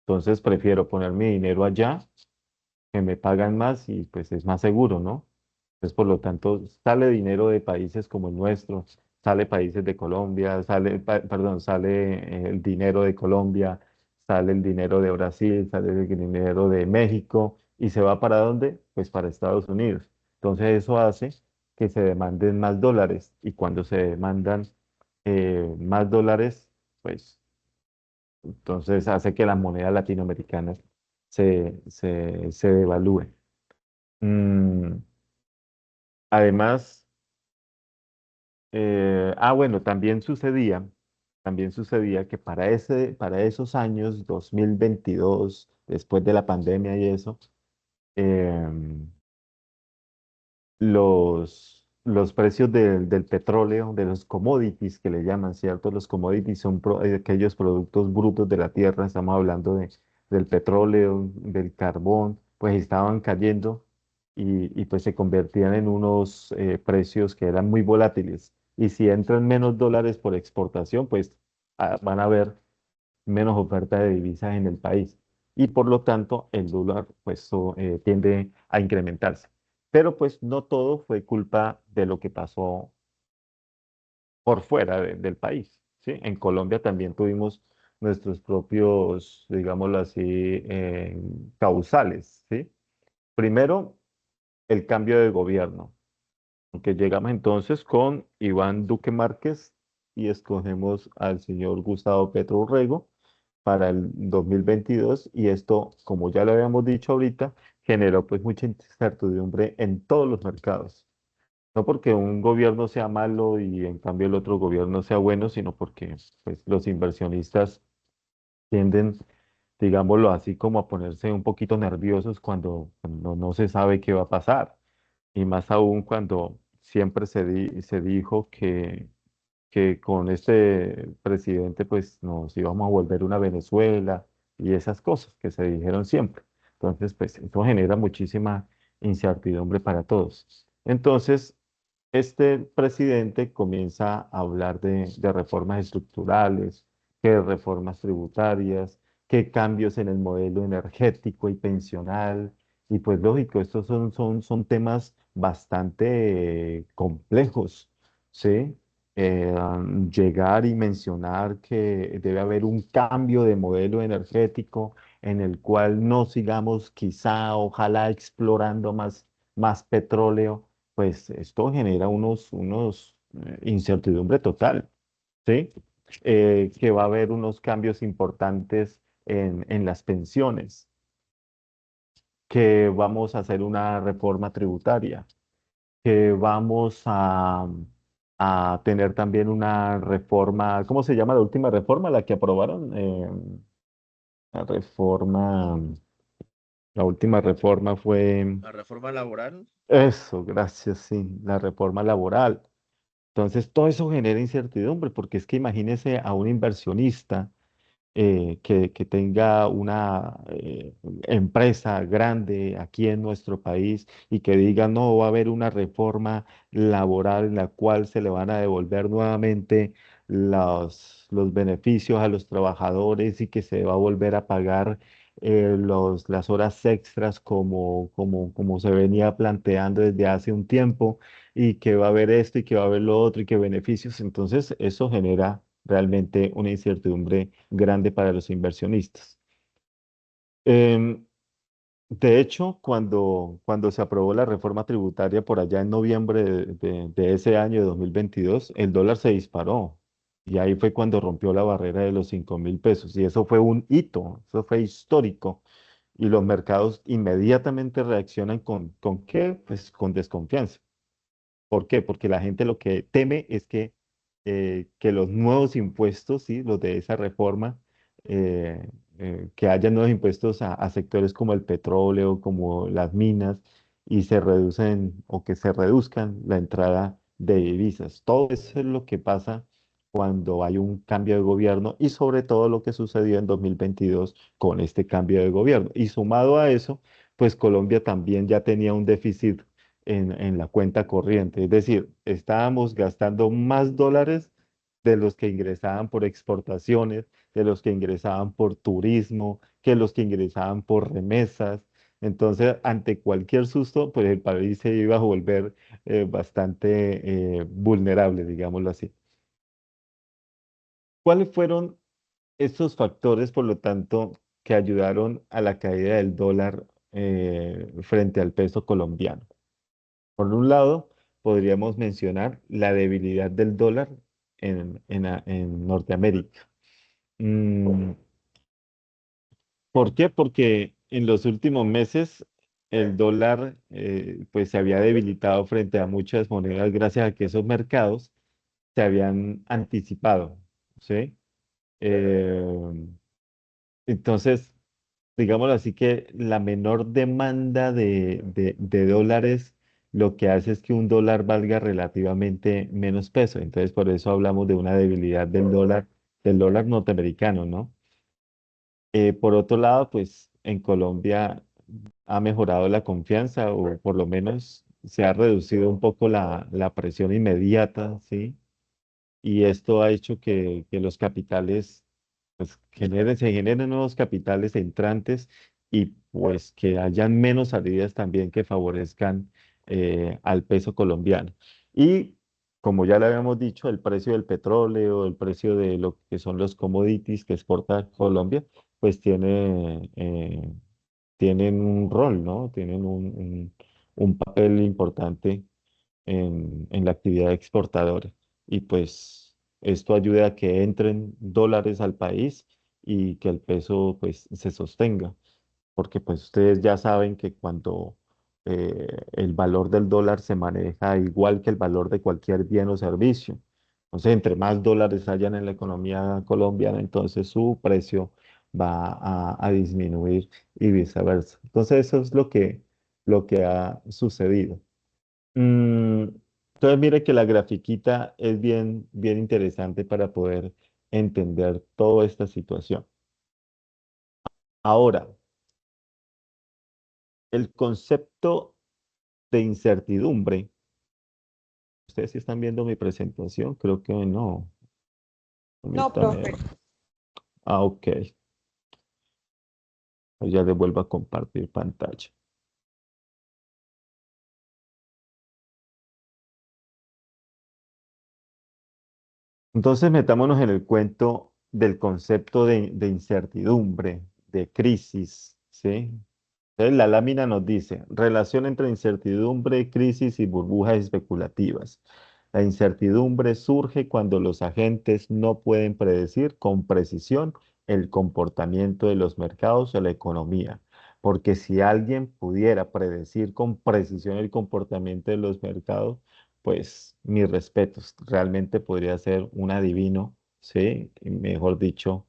entonces prefiero poner mi dinero allá, que me pagan más y pues es más seguro, ¿no? Entonces, por lo tanto, sale dinero de países como el nuestro, sale países de Colombia, perdón, sale el dinero de Colombia, sale el dinero de Brasil, sale el dinero de México y se va ¿para dónde? Pues para Estados Unidos. Entonces, eso hace que se demanden más dólares y cuando se demandan más dólares, pues entonces hace que las monedas latinoamericanas se devalúe. Mm, además, bueno, también sucedía que para esos años, 2022 después de la pandemia y eso, em, los precios del petróleo, de los commodities que le llaman, ¿cierto? Los commodities son aquellos productos brutos de la tierra, estamos hablando del petróleo, del carbón, pues estaban cayendo y pues se convertían en unos precios que eran muy volátiles. Y si entran menos dólares por exportación, pues van a haber menos oferta de divisas en el país y por lo tanto el dólar pues tiende a incrementarse. Pero pues no todo fue culpa de lo que pasó por fuera del país, ¿sí? En Colombia también tuvimos nuestros propios, digámoslo así, causales, ¿sí? Primero, el cambio de gobierno, que llegamos entonces con Iván Duque Márquez y escogemos al señor Gustavo Petro Urrego para el 2022 y esto, como ya lo habíamos dicho ahorita, generó pues mucha incertidumbre en todos los mercados. No porque un gobierno sea malo y en cambio el otro gobierno sea bueno, sino porque pues los inversionistas tienden, digámoslo así, como a ponerse un poquito nerviosos cuando no se sabe qué va a pasar. Y más aún cuando siempre se dijo que con este presidente pues nos íbamos a volver una Venezuela y esas cosas que se dijeron siempre. Entonces, pues eso genera muchísima incertidumbre para todos. Entonces, este presidente comienza a hablar de reformas estructurales, que de reformas tributarias, que cambios en el modelo energético y pensional. Y pues lógico, estos son temas bastante complejos, ¿sí? Llegar y mencionar que debe haber un cambio de modelo energético en el cual no sigamos quizá, ojalá explorando más petróleo, pues esto genera unos incertidumbre total, ¿sí? Que va a haber unos cambios importantes en las pensiones, que vamos a hacer una reforma tributaria, que vamos a tener también una reforma, ¿cómo se llama la última reforma? La que aprobaron, la reforma, la última reforma fue, La reforma laboral. eso, gracias, sí, la reforma laboral. Entonces, todo eso genera incertidumbre, porque es que imagínese a un inversionista que tenga una empresa grande aquí en nuestro país y que diga, no, va a haber una reforma laboral en la cual se le van a devolver nuevamente los beneficios a los trabajadores y que se va a volver a pagar las horas extras como se venía planteando desde hace un tiempo y que va a haber esto y que va a haber lo otro y que beneficios. Entonces, eso genera realmente una incertidumbre grande para los inversionistas. Em, de hecho, cuando se aprobó la reforma tributaria por allá en noviembre de ese año de 2022, el dólar se disparó. Y ahí fue cuando rompió la barrera de los 5.000 pesos. Y eso fue un hito, eso fue histórico. Y los mercados inmediatamente reaccionan ¿con qué? Pues con desconfianza. ¿Por qué? Porque la gente lo que teme es que los nuevos impuestos, ¿sí? Los de esa reforma, eh, que haya nuevos impuestos a sectores como el petróleo, como las minas, y se reducen o que se reduzcan la entrada de divisas. Todo eso es lo que pasa cuando hay un cambio de gobierno y sobre todo lo que sucedió en 2022 con este cambio de gobierno. Y sumado a eso, pues Colombia también ya tenía un déficit en la cuenta corriente. Es decir, estábamos gastando más dólares de los que ingresaban por exportaciones, de los que ingresaban por turismo, que los que ingresaban por remesas. Entonces, ante cualquier susto, pues el país se iba a volver bastante vulnerable, digámoslo así. ¿Cuáles fueron estos factores, por lo tanto, que ayudaron a la caída del dólar frente al peso colombiano? Por un lado, podríamos mencionar la debilidad del dólar en Norteamérica. Mm, ¿Por qué? Porque en los últimos meses el dólar pues se había debilitado frente a muchas monedas gracias a que esos mercados se habían anticipado, ¿sí? Eh, entonces, digámoslo así que la menor demanda de dólares lo que hace es que un dólar valga relativamente menos peso. Entonces, por eso hablamos de una debilidad del dólar norteamericano, ¿no? Por otro lado, pues en Colombia ha mejorado la confianza o por lo menos se ha reducido un poco la presión inmediata, ¿sí? Y esto ha hecho que los capitales, pues se generen nuevos capitales entrantes y pues que hayan menos salidas también que favorezcan al peso colombiano. Y como ya le habíamos dicho, el precio del petróleo, el precio de lo que son los commodities que exporta Colombia, pues tienen un rol, ¿no? Tienen un papel importante en la actividad exportadora. Y pues esto ayuda a que entren dólares al país y que el peso pues se sostenga, porque pues ustedes ya saben que cuando el valor del dólar se maneja igual que el valor de cualquier bien o servicio. Entonces, entre más dólares hayan en la economía colombiana, entonces su precio va a disminuir y viceversa. Entonces, eso es lo que ha sucedido. Mm, entonces, mire que la grafiquita es bien, bien interesante para poder entender toda esta situación. Ahora, el concepto de incertidumbre. ¿Ustedes sí están viendo mi presentación? Creo que no. No, Permítame. profe. Ah, ok. Pues ya le vuelvo a compartir pantalla. Entonces, metámonos en el cuento del concepto de incertidumbre, de crisis, ¿sí? Entonces, la lámina nos dice, relación entre incertidumbre, crisis y burbujas especulativas. La incertidumbre surge cuando los agentes no pueden predecir con precisión el comportamiento de los mercados o la economía. Porque si alguien pudiera predecir con precisión el comportamiento de los mercados, pues mis respetos, realmente podría ser un adivino, ¿sí? Y mejor dicho,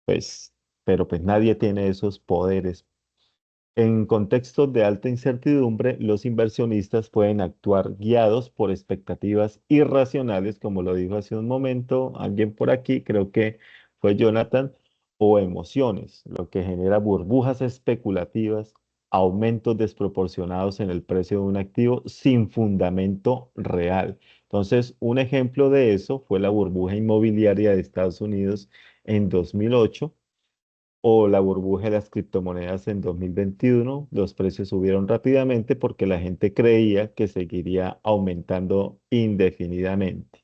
pues, pero pues nadie tiene esos poderes. En contextos de alta incertidumbre, los inversionistas pueden actuar guiados por expectativas irracionales, como lo dijo hace un momento alguien por aquí, creo que fue Jonathan, o emociones, lo que genera burbujas especulativas, aumentos desproporcionados en el precio de un activo sin fundamento real. Entonces, un ejemplo de eso fue la burbuja inmobiliaria de Estados Unidos en 2008 o la burbuja de las criptomonedas en 2021. Los precios subieron rápidamente porque la gente creía que seguiría aumentando indefinidamente.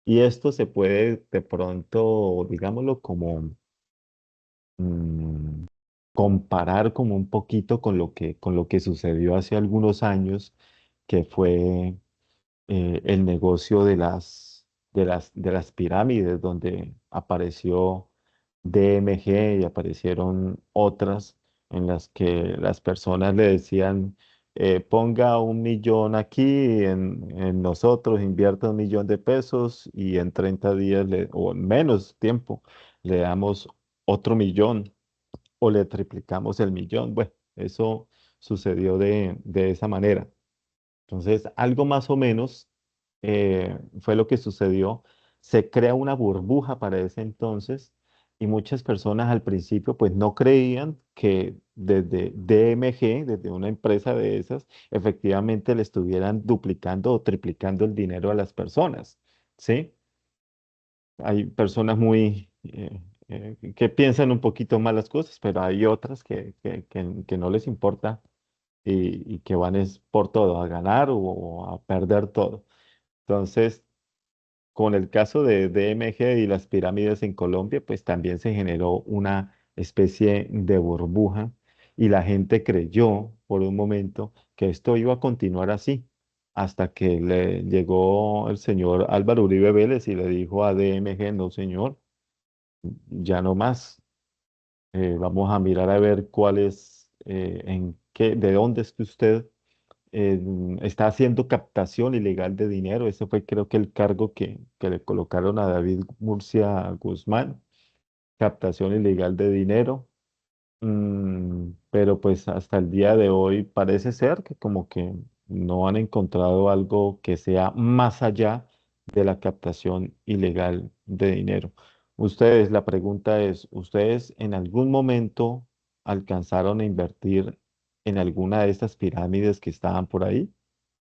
Y esto se puede de pronto, digámoslo, como mm, comparar como un poquito con lo que sucedió hace algunos años, que fue el negocio de las pirámides, donde apareció DMG y aparecieron otras en las que las personas le decían, ponga 1 millón aquí en nosotros, invierta 1 millón de pesos y en 30 días o en menos tiempo le damos otro millón o le triplicamos el millón. Bueno, eso sucedió de esa manera. Entonces, algo más o menos fue lo que sucedió. Se crea una burbuja para ese entonces y muchas personas al principio pues no creían que desde DMG, desde una empresa de esas, efectivamente le estuvieran duplicando o triplicando el dinero a las personas, ¿sí? Hay personas que piensan un poquito más las cosas, pero hay otras que no les importa y que van es por todo, a ganar o a perder todo. Entonces, con el caso de DMG y las pirámides en Colombia, pues también se generó una especie de burbuja y la gente creyó por un momento que esto iba a continuar así, hasta que le llegó el señor Álvaro Uribe Vélez y le dijo a DMG, no señor, ya no más. Vamos a mirar a ver cuál es de dónde es que usted eh, está haciendo captación ilegal de dinero. Ese fue creo que el cargo que le colocaron a David Murcia Guzmán, captación ilegal de dinero. Pero pues hasta el día de hoy parece ser que como que no han encontrado algo que sea más allá de la captación ilegal de dinero. Ustedes, la pregunta es, ¿ustedes en algún momento alcanzaron a invertir en alguna de estas pirámides que estaban por ahí?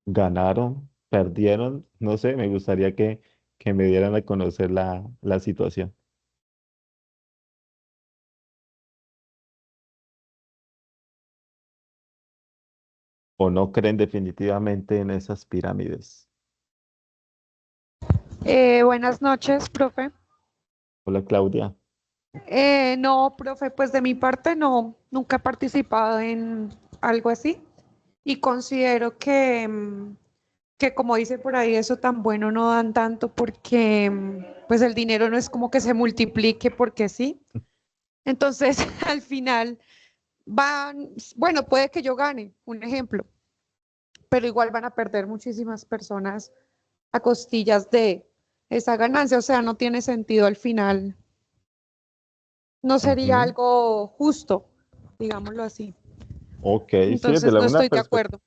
¿Ganaron? ¿Perdieron? No sé, me gustaría que me dieran a conocer la situación. ¿O no creen definitivamente en esas pirámides? Buenas noches, profe. Hola Claudia. No, profe, pues de mi parte no, nunca he participado en algo así y considero que, que como dice por ahí, eso tan bueno no dan tanto porque pues el dinero no es como que se multiplique porque sí. Entonces, al final van, bueno, puede que yo gane, un ejemplo, pero igual van a perder muchísimas personas a costillas de esa ganancia, o sea, no tiene sentido al final, no sería Ujú. algo justo, digámoslo así. Ok, sí, Entonces, no estoy de acuerdo.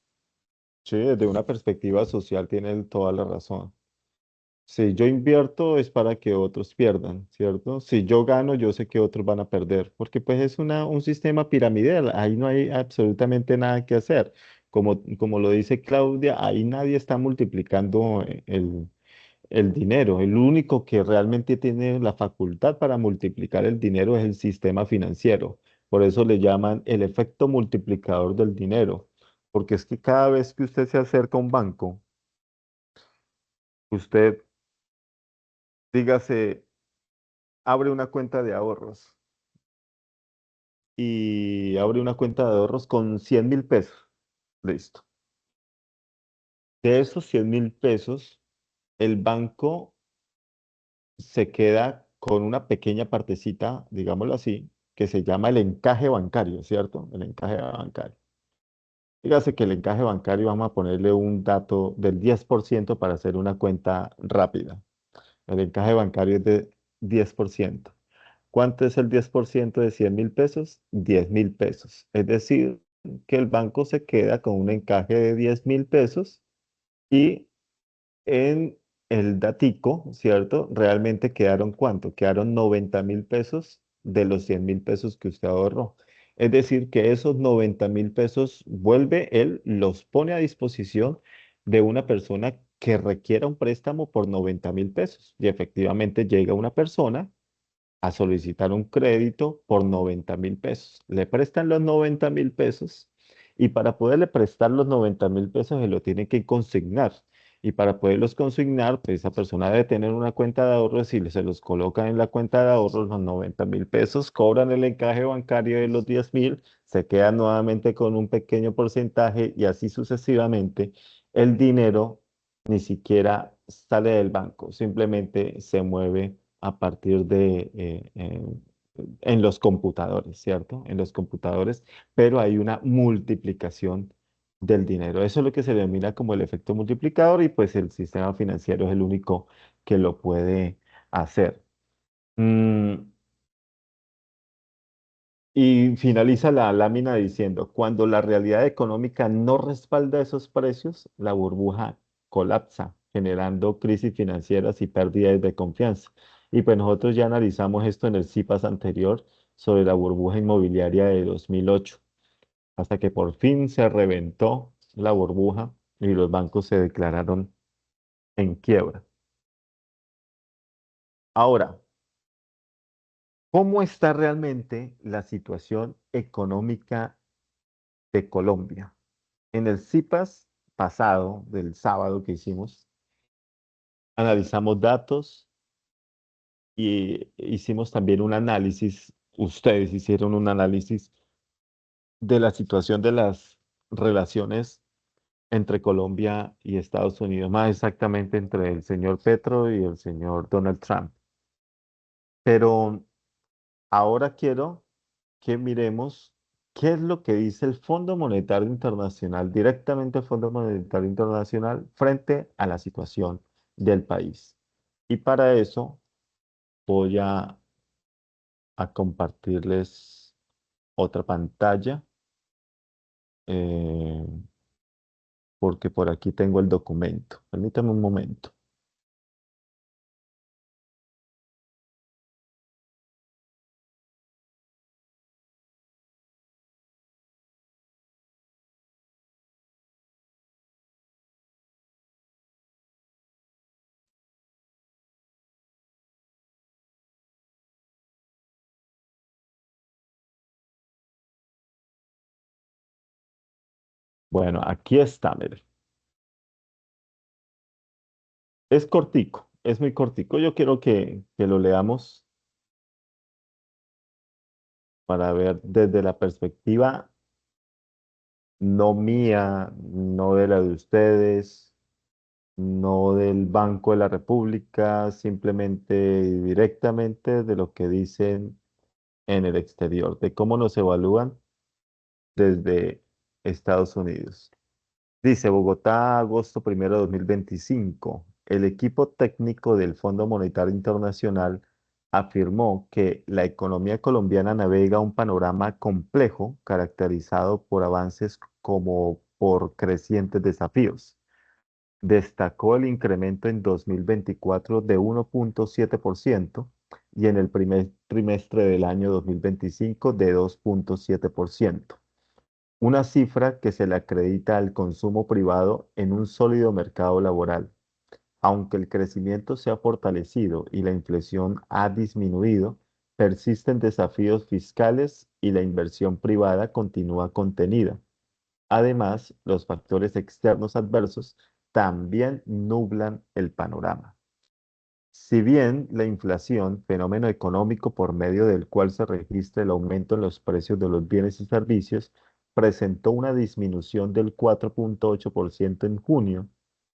sí, desde una perspectiva social tiene toda la razón. Si yo invierto es para que otros pierdan, ¿cierto? Si yo gano, yo sé que otros van a perder, porque pues es un sistema piramidal, ahí no hay absolutamente nada que hacer. Como lo dice Claudia, ahí nadie está multiplicando el dinero. El único que realmente tiene la facultad para multiplicar el dinero es el sistema financiero. Por eso le llaman el efecto multiplicador del dinero, porque es que cada vez que usted se acerca a un banco, usted, dígase, abre una cuenta de ahorros y abre una cuenta de ahorros con 100.000 pesos. Listo. De esos 100.000 pesos, el banco se queda con una pequeña partecita, digámoslo así, que se llama el encaje bancario, ¿cierto? El encaje bancario. Dígase que el encaje bancario vamos a ponerle un dato del 10% para hacer una cuenta rápida. El encaje bancario es de 10%. ¿Cuánto es el 10% de 100.000 pesos? 10.000 pesos. Es decir, que el banco se queda con un encaje de 10.000 pesos y en el datico, ¿cierto? Realmente quedaron ¿cuánto? Quedaron 90.000 pesos de los 100.000 pesos que usted ahorró. Es decir, que esos 90.000 pesos vuelve, él los pone a disposición de una persona que requiera un préstamo por 90.000 pesos. Y efectivamente llega una persona a solicitar un crédito por 90.000 pesos. Le prestan los 90.000 pesos y para poderle prestar los 90.000 pesos se lo tiene que consignar. Y para poderlos consignar, pues esa persona debe tener una cuenta de ahorros y se los colocan en la cuenta de ahorros los 90.000 pesos, cobran el encaje bancario de los 10.000, se quedan nuevamente con un pequeño porcentaje y así sucesivamente. El dinero ni siquiera sale del banco, simplemente se mueve a partir de en los computadores, ¿cierto? En los computadores, pero hay una multiplicación del dinero. Eso es lo que se denomina como el efecto multiplicador y pues el sistema financiero es el único que lo puede hacer. Mm, y finaliza la lámina diciendo, cuando la realidad económica no respalda esos precios, la burbuja colapsa, generando crisis financieras y pérdidas de confianza. Y pues nosotros ya analizamos esto en el CIPAS anterior sobre la burbuja inmobiliaria de 2008, hasta que por fin se reventó la burbuja y los bancos se declararon en quiebra. Ahora, ¿cómo está realmente la situación económica de Colombia? En el CIPAS pasado, del sábado que hicimos, analizamos datos y hicimos también un análisis, ustedes hicieron un análisis de la situación de las relaciones entre Colombia y Estados Unidos, más exactamente entre el señor Petro y el señor Donald Trump. Pero ahora quiero que miremos ¿Qué es lo que dice el Fondo Monetario Internacional, directamente el Fondo Monetario Internacional, frente a la situación del país? Y para eso voy a compartirles otra pantalla, eh, porque por aquí tengo el documento. Permítame un momento. Bueno, aquí está, mire. Es cortico, es muy cortico. Yo quiero que lo leamos para ver desde la perspectiva no mía, no de la de ustedes, no del Banco de la República, simplemente y directamente de lo que dicen en el exterior, de cómo nos evalúan desde Estados Unidos. Dice Bogotá, agosto 1 de 2025. El equipo técnico del Fondo Monetario Internacional afirmó que la economía colombiana navega un panorama complejo caracterizado por avances como por crecientes desafíos. Destacó el incremento en 2024 de 1,7% y en el primer trimestre del año 2025 de 2,7%, una cifra que se le acredita al consumo privado en un sólido mercado laboral. Aunque el crecimiento se ha fortalecido y la inflación ha disminuido, persisten desafíos fiscales y la inversión privada continúa contenida. Además, los factores externos adversos también nublan el panorama. Si bien la inflación, fenómeno económico por medio del cual se registra el aumento en los precios de los bienes y servicios, presentó una disminución del 4,8% en junio,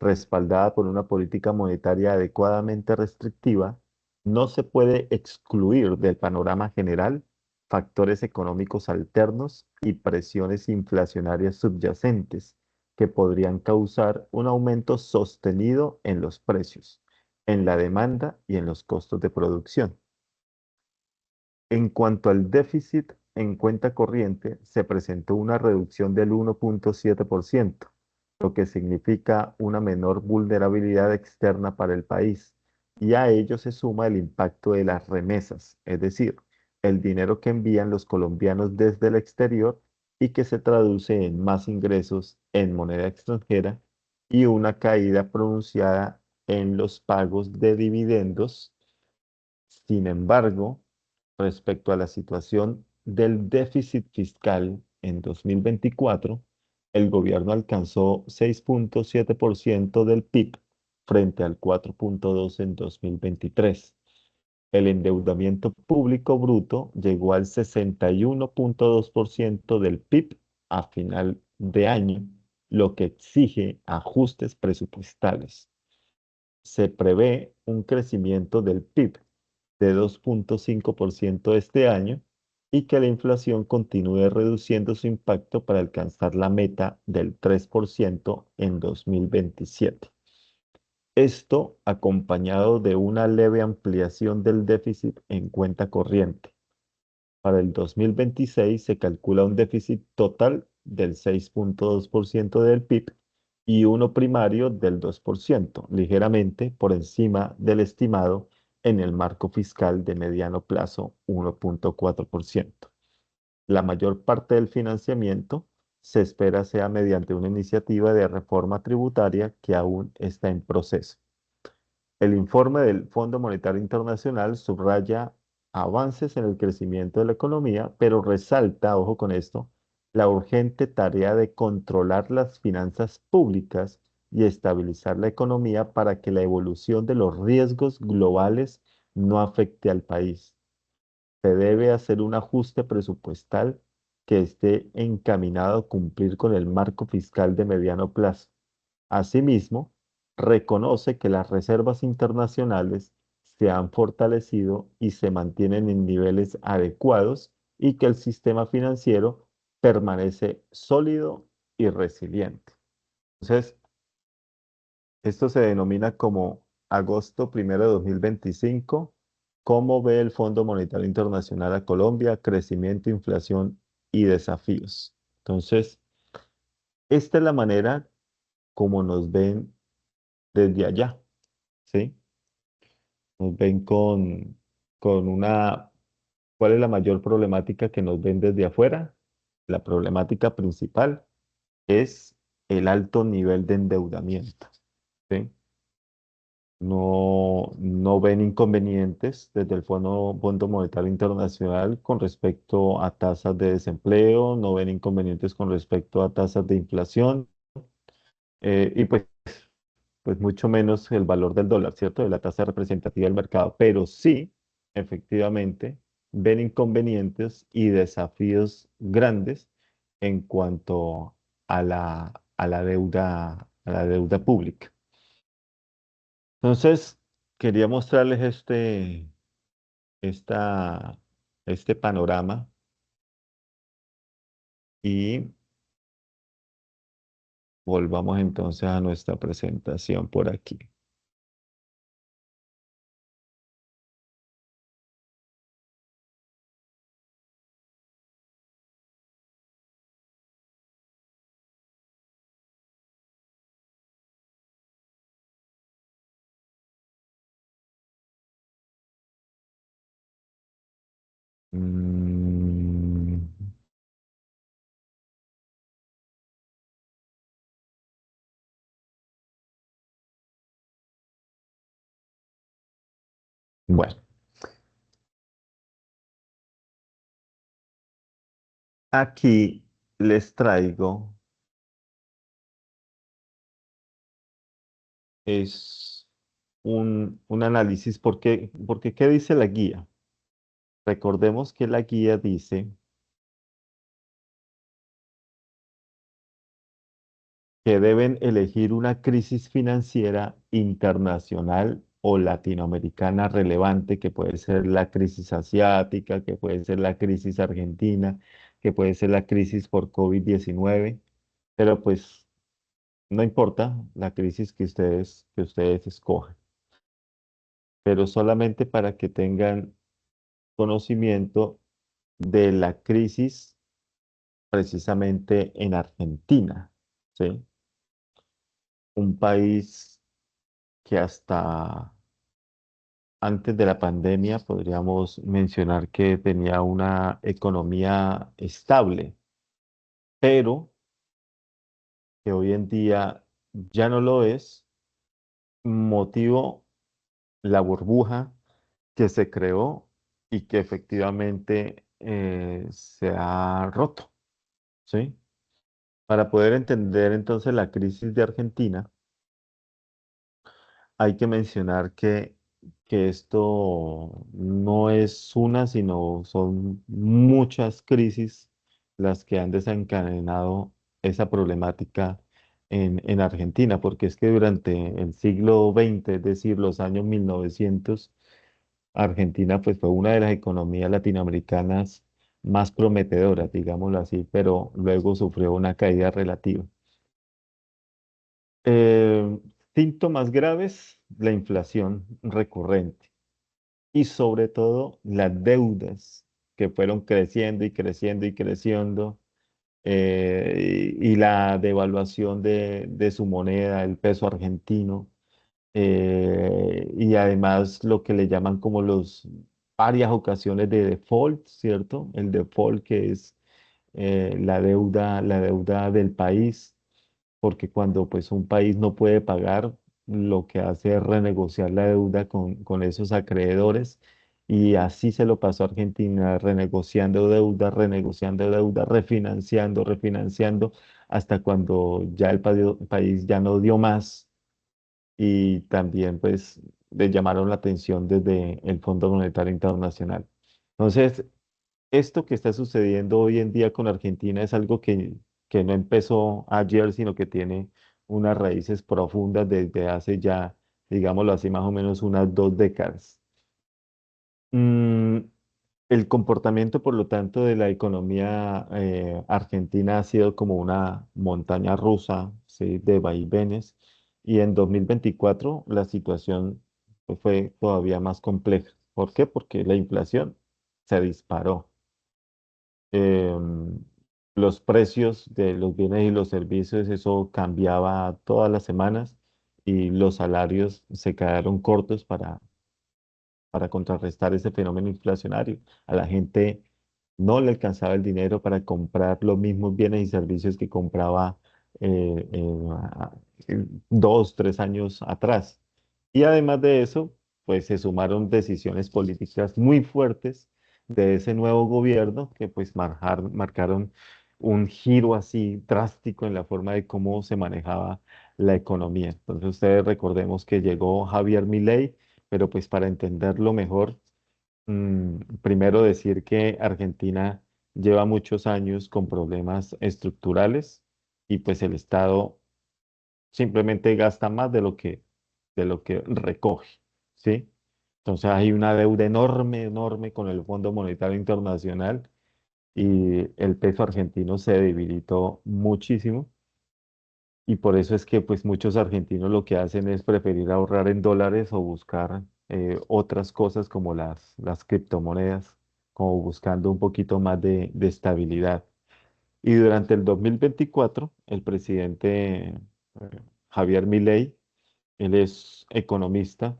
respaldada por una política monetaria adecuadamente restrictiva, no se puede excluir del panorama general factores económicos alternos y presiones inflacionarias subyacentes que podrían causar un aumento sostenido en los precios, en la demanda y en los costos de producción. En cuanto al déficit en cuenta corriente, se presentó una reducción del 1,7%, lo que significa una menor vulnerabilidad externa para el país. Y a ello se suma el impacto de las remesas, es decir, el dinero que envían los colombianos desde el exterior y que se traduce en más ingresos en moneda extranjera y una caída pronunciada en los pagos de dividendos. Sin embargo, respecto a la situación del déficit fiscal en 2024, el gobierno alcanzó 6,7% del PIB frente al 4,2% en 2023. El endeudamiento público bruto llegó al 61,2% del PIB a final de año, lo que exige ajustes presupuestales. Se prevé un crecimiento del PIB de 2,5% este año y que la inflación continúe reduciendo su impacto para alcanzar la meta del 3% en 2027. Esto acompañado de una leve ampliación del déficit en cuenta corriente. Para el 2026 se calcula un déficit total del 6,2% del PIB y uno primario del 2%, ligeramente por encima del estimado en el marco fiscal de mediano plazo 1,4%. La mayor parte del financiamiento se espera sea mediante una iniciativa de reforma tributaria que aún está en proceso. El informe del Fondo Monetario Internacional subraya avances en el crecimiento de la economía, pero resalta, ojo con esto, la urgente tarea de controlar las finanzas públicas y estabilizar la economía para que la evolución de los riesgos globales no afecte al país. Se debe hacer un ajuste presupuestal que esté encaminado a cumplir con el marco fiscal de mediano plazo. Asimismo, reconoce que las reservas internacionales se han fortalecido y se mantienen en niveles adecuados y que el sistema financiero permanece sólido y resiliente. Entonces, esto se denomina como agosto 1 de 2025. ¿Cómo ve el Fondo Monetario Internacional a Colombia? Crecimiento, inflación y desafíos. Entonces, esta es la manera como nos ven desde allá, ¿sí? Nos ven con una... ¿Cuál es la mayor problemática que nos ven desde afuera? La problemática principal es el alto nivel de endeudamiento, ¿sí? No ven inconvenientes desde el Fondo Monetario Internacional con respecto a tasas de desempleo, no ven inconvenientes con respecto a tasas de inflación, y pues mucho menos el valor del dólar, ¿cierto? De la tasa representativa del mercado, pero sí, efectivamente, ven inconvenientes y desafíos grandes en cuanto a la deuda pública. Entonces, quería mostrarles esta, este panorama y volvamos entonces a nuestra presentación por aquí. Mm, bueno, aquí les traigo es un análisis porque ¿qué dice la guía? Recordemos que la guía dice que deben elegir una crisis financiera internacional o latinoamericana relevante, que puede ser la crisis asiática, que puede ser la crisis argentina, que puede ser la crisis por COVID-19, pero pues no importa la crisis que ustedes escojan, pero solamente para que tengan conocimiento de la crisis precisamente en Argentina, ¿sí? Un país que hasta antes de la pandemia podríamos mencionar que tenía una economía estable, pero que hoy en día ya no lo es, motivo la burbuja que se creó y que efectivamente se ha roto, ¿sí? Para poder entender entonces la crisis de Argentina, hay que mencionar que esto no es una, sino son muchas crisis las que han desencadenado esa problemática en Argentina, porque es que durante el siglo XX, es decir, los años 1900, Argentina pues fue una de las economías latinoamericanas más prometedoras, digámoslo así, pero luego sufrió una caída relativa. Eh, Síntomas graves, la inflación recurrente y sobre todo las deudas que fueron creciendo y creciendo y creciendo, y la devaluación de su moneda, el peso argentino, y además lo que le llaman como los varias ocasiones de default, ¿cierto? El default que es la deuda del país, porque cuando pues un país no puede pagar, lo que hace es renegociar la deuda con esos acreedores, y así se lo pasó a Argentina, renegociando deuda, refinanciando, refinanciando, hasta cuando ya el país ya no dio más, y también pues le llamaron la atención desde el Fondo Monetario Internacional. Entonces, esto que está sucediendo hoy en día con Argentina es algo que no empezó ayer, sino que tiene unas raíces profundas desde hace ya, digámoslo así, más o menos unas 2 décadas. Mm, El comportamiento, por lo tanto, de la economía argentina ha sido como una montaña rusa, ¿sí? De vaivenes. Y en 2024 la situación pues, fue todavía más compleja. ¿Por qué? Porque la inflación se disparó. Em, los precios de los bienes y los servicios, eso cambiaba todas las semanas y los salarios se quedaron cortos para contrarrestar ese fenómeno inflacionario. A la gente no le alcanzaba el dinero para comprar los mismos bienes y servicios que compraba eh, eh, a- 2, 3 años atrás. Y además de eso, pues se sumaron decisiones políticas muy fuertes de ese nuevo gobierno que pues marcaron un giro así drástico en la forma de cómo se manejaba la economía. Entonces ustedes recordemos que llegó Javier Milei, pero pues para entenderlo mejor, primero decir que Argentina lleva muchos años con problemas estructurales y pues el Estado simplemente gasta más de lo que recoge, ¿sí? Entonces hay una deuda enorme, enorme con el Fondo Monetario Internacional y el peso argentino se debilitó muchísimo. Y por eso es que pues muchos argentinos lo que hacen es preferir ahorrar en dólares o buscar otras cosas como las criptomonedas, como buscando un poquito más de estabilidad. Y durante el 2024 el presidente Javier Milei, él es economista,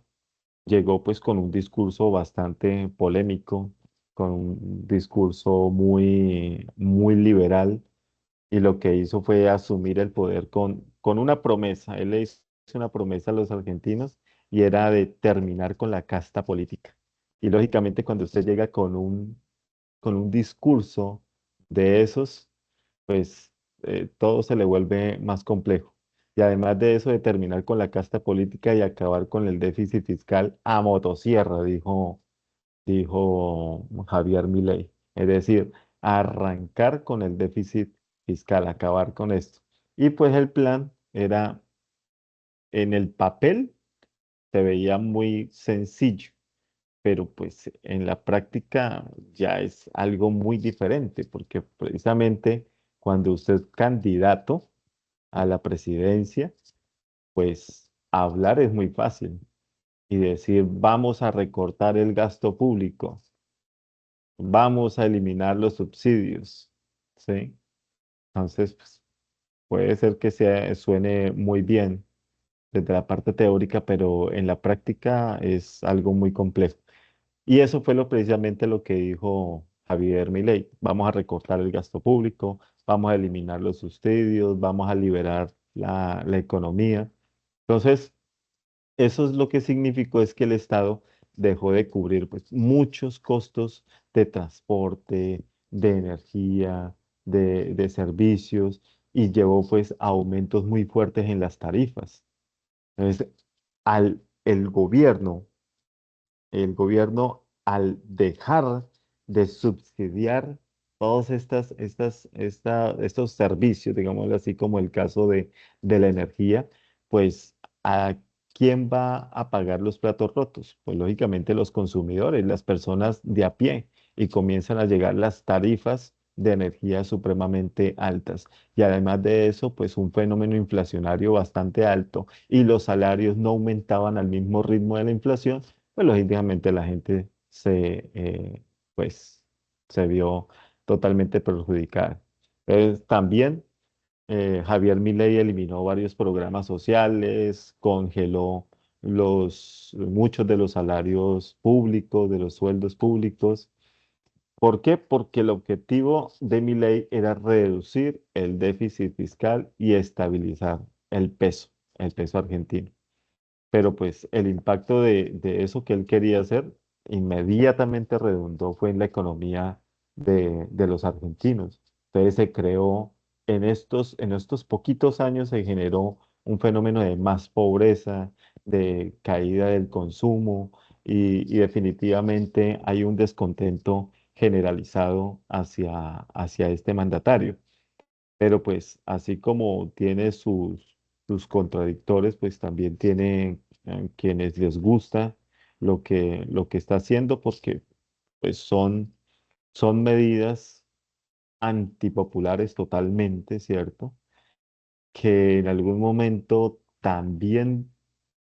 llegó pues con un discurso bastante polémico, con un discurso muy, muy liberal y lo que hizo fue asumir el poder con una promesa. Él le hizo una promesa a los argentinos y era de terminar con la casta política. Y lógicamente cuando usted llega con un discurso de esos, pues todo se le vuelve más complejo. Y además de eso, de terminar con la casta política y acabar con el déficit fiscal a motosierra, dijo Javier Milei. Es decir, arrancar con el déficit fiscal, acabar con esto. Y pues el plan era, en el papel, se veía muy sencillo, pero pues en la práctica ya es algo muy diferente, porque precisamente cuando usted es candidato a la presidencia, pues hablar es muy fácil y decir, vamos a recortar el gasto público, vamos a eliminar los subsidios, ¿sí? Entonces, pues, puede ser que suene muy bien desde la parte teórica, pero en la práctica es algo muy complejo. Y eso fue precisamente lo que dijo Javier Milei. Vamos a recortar el gasto público, vamos a eliminar los subsidios, vamos a liberar la economía. Entonces, eso es lo que significó es que el Estado dejó de cubrir pues, muchos costos de transporte, de energía, de servicios y llevó pues a aumentos muy fuertes en las tarifas. Entonces, el gobierno al dejar de subsidiar todos estos servicios, digámoslo así, como el caso de la energía, pues ¿a quién va a pagar los platos rotos? Pues lógicamente los consumidores, las personas de a pie, y comienzan a llegar las tarifas de energía supremamente altas. Y además de eso, pues un fenómeno inflacionario bastante alto y los salarios no aumentaban al mismo ritmo de la inflación, pues lógicamente la gente pues, se vio totalmente perjudicada. También Javier Milei eliminó varios programas sociales, congeló muchos de los salarios públicos, de los sueldos públicos. ¿Por qué? Porque el objetivo de Milei era reducir el déficit fiscal y estabilizar el peso argentino. Pero pues el impacto de eso que él quería hacer inmediatamente redundó fue en la economía de los argentinos. Entonces se creó, en estos poquitos años se generó un fenómeno de más pobreza, de caída del consumo y definitivamente hay un descontento generalizado hacia este mandatario. Pero pues así como tiene sus contradictores, pues también tiene quienes les gusta lo que está haciendo, porque pues son medidas antipopulares totalmente, ¿cierto? Que en algún momento también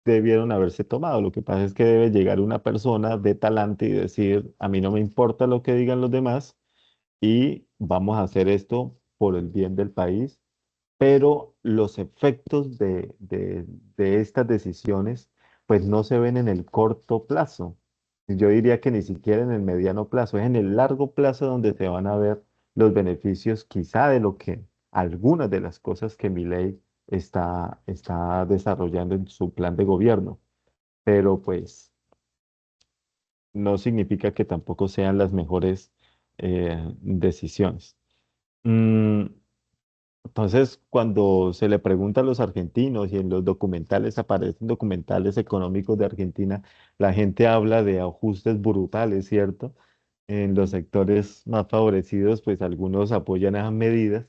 debieron haberse tomado. Lo que pasa es que debe llegar una persona de talante y decir, a mí no me importa lo que digan los demás y vamos a hacer esto por el bien del país, pero los efectos de estas decisiones pues no se ven en el corto plazo. Yo diría que ni siquiera en el mediano plazo, es en el largo plazo donde se van a ver los beneficios quizá de lo que algunas de las cosas que Milei está desarrollando en su plan de gobierno, pero pues no significa que tampoco sean las mejores decisiones. Mm, entonces, cuando se le pregunta a los argentinos y en los documentales aparecen documentales económicos de Argentina, la gente habla de ajustes brutales, ¿cierto? En los sectores más favorecidos, pues algunos apoyan esas medidas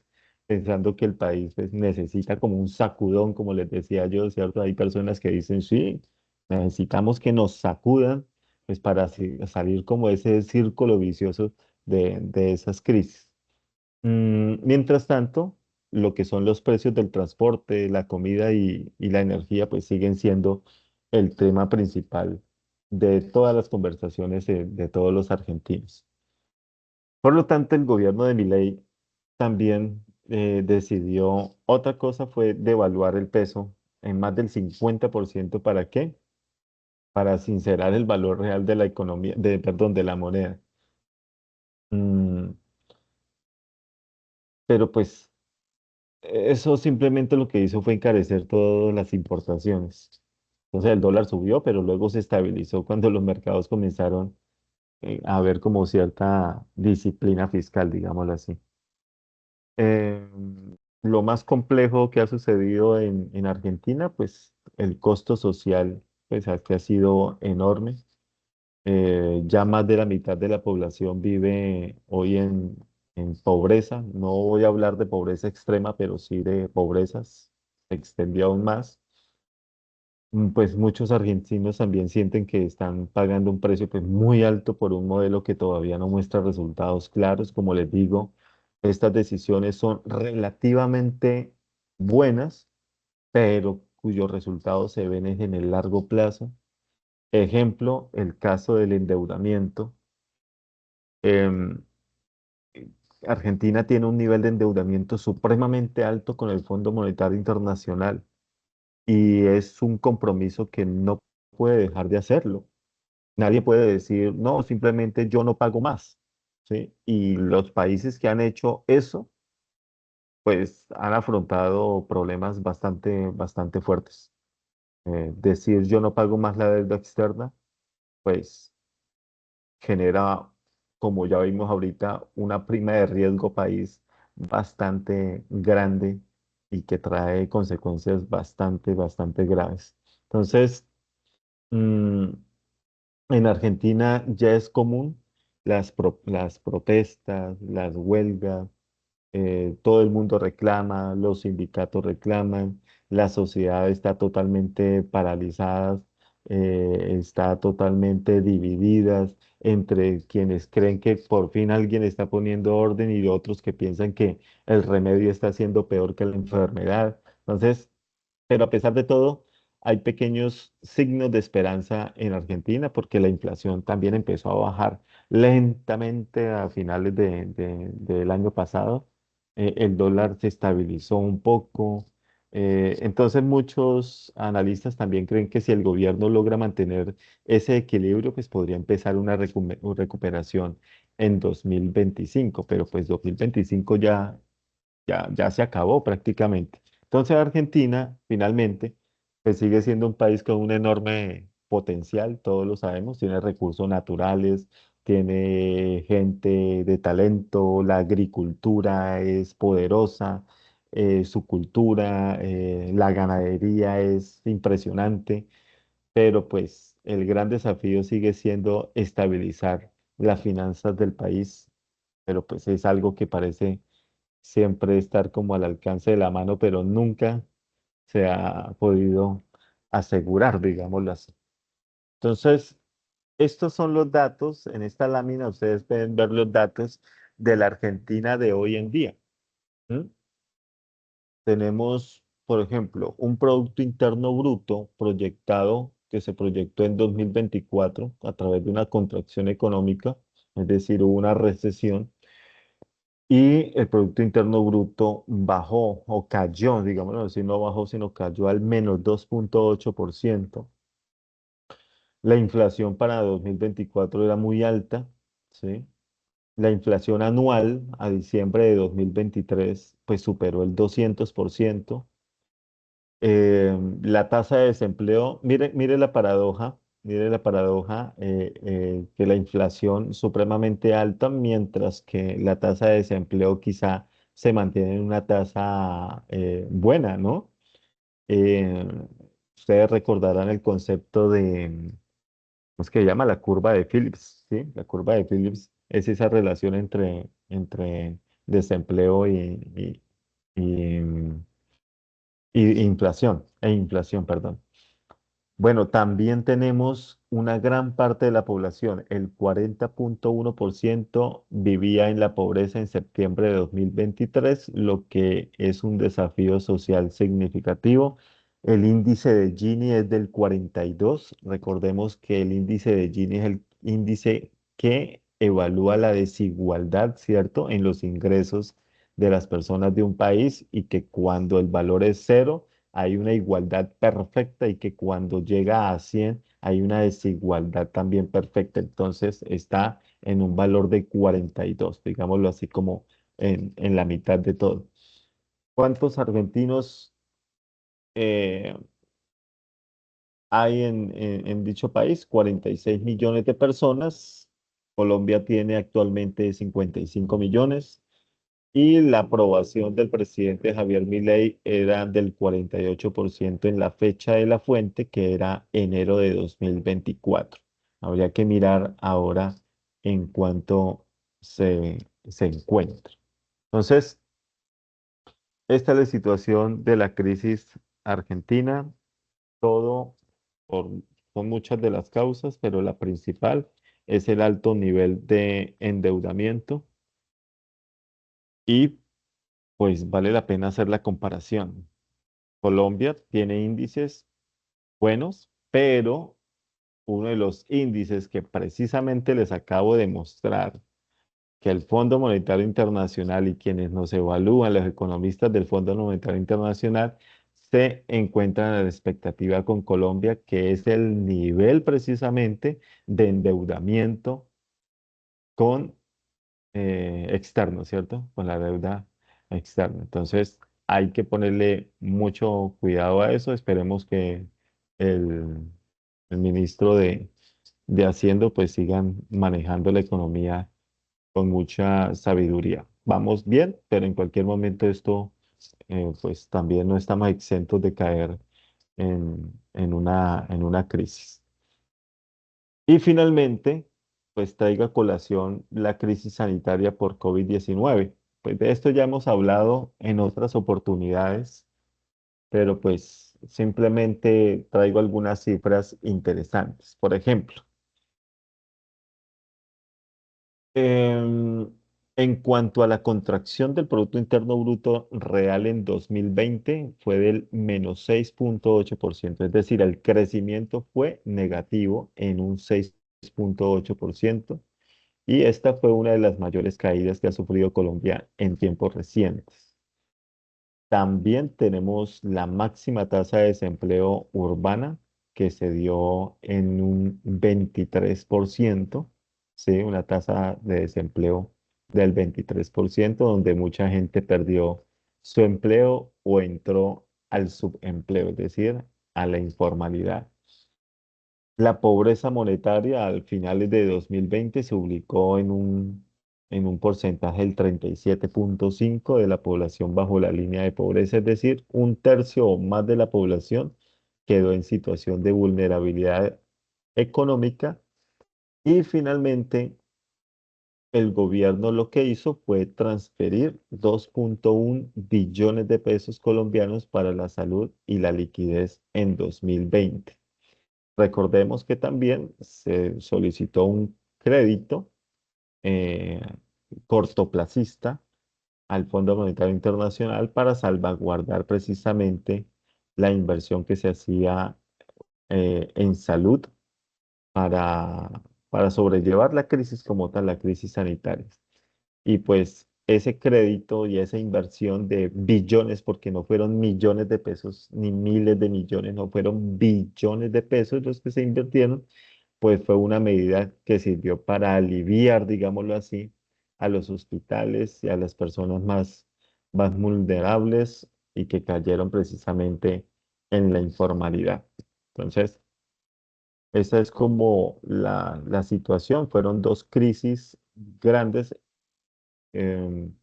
pensando que el país pues, necesita como un sacudón, como les decía yo, ¿cierto? Hay personas que dicen, sí, necesitamos que nos sacudan, pues para salir como ese círculo vicioso de esas crisis. Mientras tanto, lo que son los precios del transporte, la comida y la energía, pues siguen siendo el tema principal de todas las conversaciones de todos los argentinos. Por lo tanto, el gobierno de Milei también decidió, otra cosa fue devaluar el peso en más del 50%. ¿Para qué? Para sincerar el valor real de la economía, perdón, de la moneda. Mm, pero pues eso simplemente lo que hizo fue encarecer todas las importaciones. Entonces el dólar subió, pero luego se estabilizó cuando los mercados comenzaron a ver como cierta disciplina fiscal, digámoslo así. Eh, lo más complejo que ha sucedido en Argentina, pues el costo social, pues que ha sido enorme. Ya más de la mitad de la población vive hoy en pobreza. No voy a hablar de pobreza extrema, pero sí de pobrezas. Se extendió aún más. Pues muchos argentinos también sienten que están pagando un precio pues, muy alto por un modelo que todavía no muestra resultados claros. Como les digo, estas decisiones son relativamente buenas, pero cuyos resultados se ven es en el largo plazo. Ejemplo, el caso del endeudamiento. Em, Argentina tiene un nivel de endeudamiento supremamente alto con el Fondo Monetario Internacional y es un compromiso que no puede dejar de hacerlo. Nadie puede decir, no, simplemente yo no pago más, ¿sí? Y los países que han hecho eso, pues han afrontado problemas bastante fuertes. Decir yo no pago más la deuda externa, pues genera, como ya vimos ahorita, una prima de riesgo país bastante grande y que trae consecuencias bastante graves. Entonces, mm, en Argentina ya es común las protestas, las huelgas, todo el mundo reclama, los sindicatos reclaman, la sociedad está totalmente paralizada, está totalmente dividida entre quienes creen que por fin alguien está poniendo orden y otros que piensan que el remedio está siendo peor que la enfermedad. Entonces, pero a pesar de todo, hay pequeños signos de esperanza en Argentina porque la inflación también empezó a bajar lentamente a finales del año pasado. El dólar se estabilizó un poco. Entonces muchos analistas también creen que si el gobierno logra mantener ese equilibrio, pues podría empezar una recuperación en 2025, pero pues 2025 ya se acabó prácticamente. Entonces Argentina, finalmente, pues sigue siendo un país con un enorme potencial, todos lo sabemos, tiene recursos naturales, tiene gente de talento, la agricultura es poderosa, su cultura, la ganadería es impresionante, pero pues el gran desafío sigue siendo estabilizar las finanzas del país, pero pues es algo que parece siempre estar como al alcance de la mano, pero nunca se ha podido asegurar, digámoslo así. Entonces, estos son los datos, en esta lámina ustedes pueden ver los datos de la Argentina de hoy en día. ¿M? Tenemos, por ejemplo, un Producto Interno Bruto proyectado, que se proyectó en 2024 a través de una contracción económica, es decir, hubo una recesión, y el Producto Interno Bruto bajó o cayó, digámoslo así, no bajó, sino cayó al menos 2,8%. La inflación para 2024 era muy alta, ¿sí? La inflación anual a diciembre de 2023 pues superó el 200%. La tasa de desempleo, mire la paradoja, que la inflación supremamente alta, mientras que la tasa de desempleo quizá se mantiene en una tasa buena, ¿no? Eh, Ustedes recordarán el concepto de, ¿cómo es que se llama? La curva de Phillips, ¿sí? La curva de Phillips es esa relación entre desempleo y, y inflación, perdón. Bueno, también tenemos una gran parte de la población, el 40,1% vivía en la pobreza en septiembre de 2023, lo que es un desafío social significativo. El índice de Gini es del 42. Recordemos que el índice de Gini es el índice que evalúa la desigualdad, ¿cierto?, en los ingresos de las personas de un país, y que cuando el valor es cero, hay una igualdad perfecta, y que cuando llega a 100 hay una desigualdad también perfecta. Entonces está en un valor de 42, digámoslo así, como en la mitad de todo. ¿Cuántos argentinos eh, hay en dicho país? 46 millones de personas. Colombia tiene actualmente 55 millones. Y la aprobación del presidente Javier Milei era del 48% en la fecha de la fuente, que era enero de 2024. Habría que mirar ahora en cuánto se encuentra. Entonces, esta es la situación de la crisis argentina. Todo por, son muchas de las causas, pero la principal es el alto nivel de endeudamiento, y pues vale la pena hacer la comparación. Colombia tiene índices buenos, pero uno de los índices que precisamente les acabo de mostrar, que el Fondo Monetario Internacional y quienes nos evalúan, los economistas del Fondo Monetario Internacional, se encuentran a la expectativa con Colombia, que es el nivel precisamente de endeudamiento con externo, ¿cierto? Con la deuda externa. Entonces, hay que ponerle mucho cuidado a eso. Esperemos que el, el ministro de Hacienda pues sigan manejando la economía con mucha sabiduría. Vamos bien, pero en cualquier momento esto pues también no estamos exentos de caer en una crisis. Y finalmente, pues traigo a colación la crisis sanitaria por COVID-19. Pues de esto ya hemos hablado en otras oportunidades, pero pues simplemente traigo algunas cifras interesantes. Por ejemplo, em, en cuanto a la contracción del Producto Interno Bruto real en 2020 fue del -6,8%, es decir, el crecimiento fue negativo en un 6,8%. Y esta fue una de las mayores caídas que ha sufrido Colombia en tiempos recientes. También tenemos la máxima tasa de desempleo urbana, que se dio en un 23%, ¿sí? Una tasa de desempleo del 23%, donde mucha gente perdió su empleo o entró al subempleo, es decir, a la informalidad. La pobreza monetaria al finales de 2020 se ubicó en un porcentaje del 37,5% de la población bajo la línea de pobreza, es decir, un tercio o más de la población quedó en situación de vulnerabilidad económica. Y finalmente, el gobierno lo que hizo fue transferir 2,1 billones de pesos colombianos para la salud y la liquidez en 2020. Recordemos que también se solicitó un crédito eh, cortoplacista al Fondo Monetario Internacional para salvaguardar precisamente la inversión que se hacía en salud para, para sobrellevar la crisis como tal, la crisis sanitaria. Y pues ese crédito y esa inversión de billones, porque no fueron millones de pesos ni miles de millones, no fueron billones de pesos los que se invirtieron, pues fue una medida que sirvió para aliviar, digámoslo así, a los hospitales y a las personas más vulnerables y que cayeron precisamente en la informalidad. Entonces, esa es como la situación. Fueron dos crisis grandes. Em,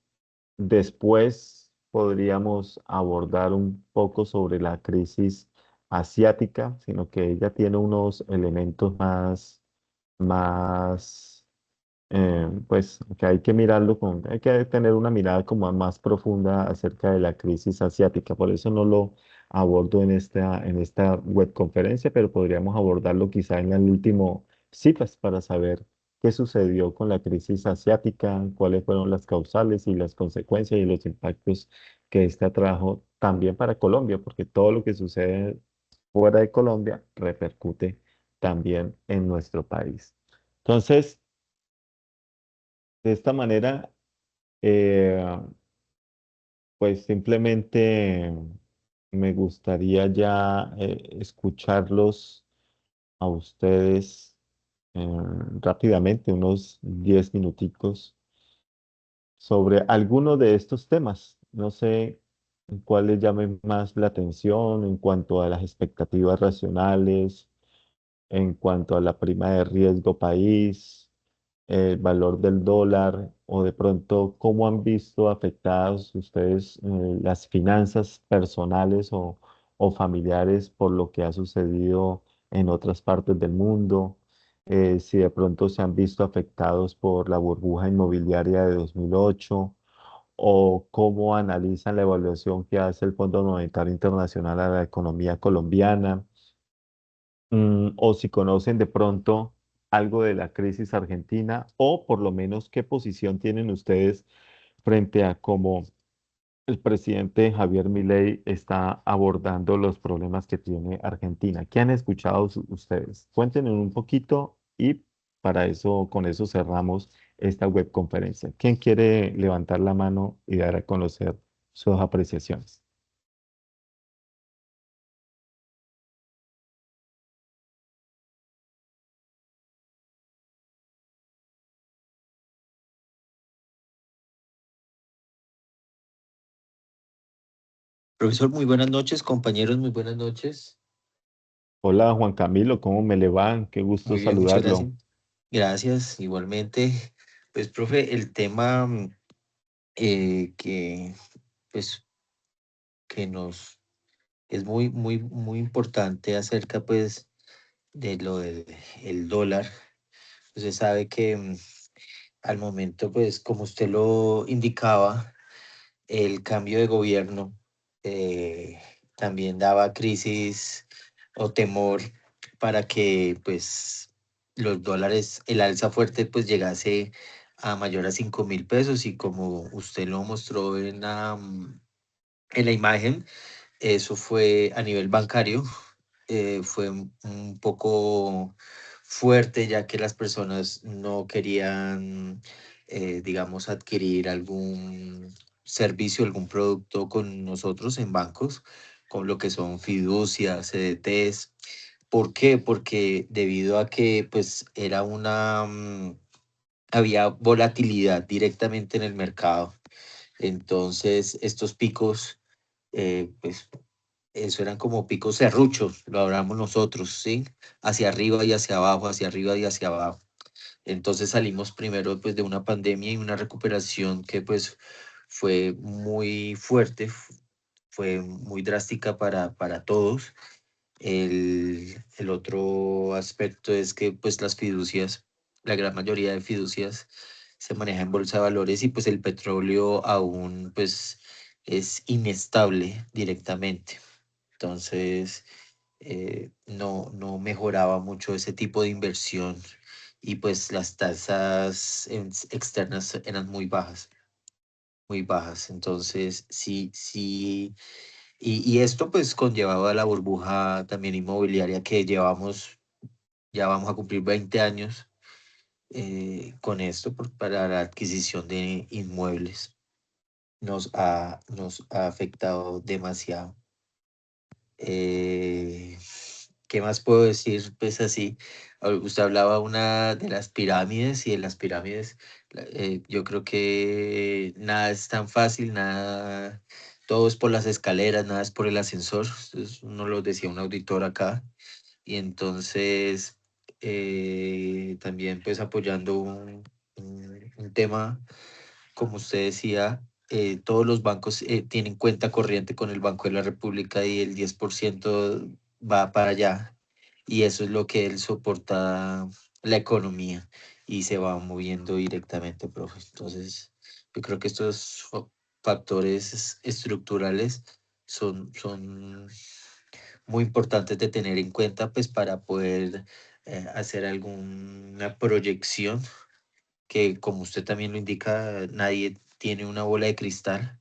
Después podríamos abordar un poco sobre la crisis asiática, sino que ella tiene unos elementos más pues que hay que mirarlo hay que tener una mirada como más profunda acerca de la crisis asiática. Por eso no lo abordo en esta webconferencia, pero podríamos abordarlo quizá en el último CIPAS para saber qué sucedió con la crisis asiática, cuáles fueron las causales y las consecuencias y los impactos que esta trajo también para Colombia, porque todo lo que sucede fuera de Colombia repercute también en nuestro país. Entonces, de esta manera, eh, pues simplemente me gustaría ya escucharlos a ustedes eh, rápidamente, unos 10 minuticos, sobre alguno de estos temas. No sé cuál les llame más la atención en cuanto a las expectativas racionales, en cuanto a la prima de riesgo país, el valor del dólar o de pronto cómo han visto afectadas ustedes las finanzas personales o familiares por lo que ha sucedido en otras partes del mundo, si de pronto se han visto afectados por la burbuja inmobiliaria de 2008 o cómo analizan la evaluación que hace el Fondo Monetario Internacional a la economía colombiana. O si conocen de pronto algo de la crisis argentina o por lo menos qué posición tienen ustedes frente a cómo el presidente Javier Milei está abordando los problemas que tiene Argentina. ¿Qué han escuchado ustedes? Cuéntenos un poquito y para eso, con eso cerramos esta webconferencia. ¿Quién quiere levantar la mano y dar a conocer sus apreciaciones? Profesor, muy buenas noches, compañeros, muy buenas noches. Hola Juan Camilo, ¿cómo me le va? Qué gusto Muy bien, muchas gracias. saludarlo. Gracias, igualmente. Pues, profe, el tema que, pues, que nos es muy importante acerca, pues, de lo del el dólar. Usted sabe que al momento, pues, como usted lo indicaba, el cambio de gobierno también daba crisis o temor para que pues los dólares, el alza fuerte pues llegase a mayor a 5.000 pesos y como usted lo mostró en la imagen, eso fue a nivel bancario, fue un poco fuerte ya que las personas no querían, digamos, adquirir algún servicio, algún producto con nosotros en bancos, con lo que son fiducias, CDTs. ¿Por qué? Porque debido a que pues era había volatilidad directamente en el mercado. Entonces, estos picos, pues eso eran como picos serruchos, lo hablamos nosotros, ¿sí? Hacia arriba y hacia abajo, hacia arriba y hacia abajo. Entonces salimos primero pues de una pandemia y una recuperación que pues fue muy fuerte, fue muy drástica para todos. El otro aspecto es que pues las fiducias, la gran mayoría de fiducias se maneja en bolsa de valores y pues el petróleo aún pues es inestable directamente. Entonces, no mejoraba mucho ese tipo de inversión y pues las tasas externas eran muy bajas, muy bajas. Entonces, sí, sí, y esto pues conllevaba la burbuja también inmobiliaria que llevamos, ya vamos a cumplir 20 años con esto para la adquisición de inmuebles. Nos ha afectado demasiado. Eh, ¿Qué más puedo decir? Pues así, usted hablaba una de las pirámides y de las pirámides, yo creo que nada es tan fácil, nada, todo es por las escaleras, nada es por el ascensor, eso nos lo decía un auditor acá, y entonces también pues apoyando un tema, como usted decía, todos los bancos tienen cuenta corriente con el Banco de la República y el 10% va para allá. Y eso es lo que él soporta la economía y se va moviendo directamente, profe. Entonces, yo creo que estos factores estructurales son muy importantes de tener en cuenta, pues, para poder hacer alguna proyección que, como usted también lo indica, nadie tiene una bola de cristal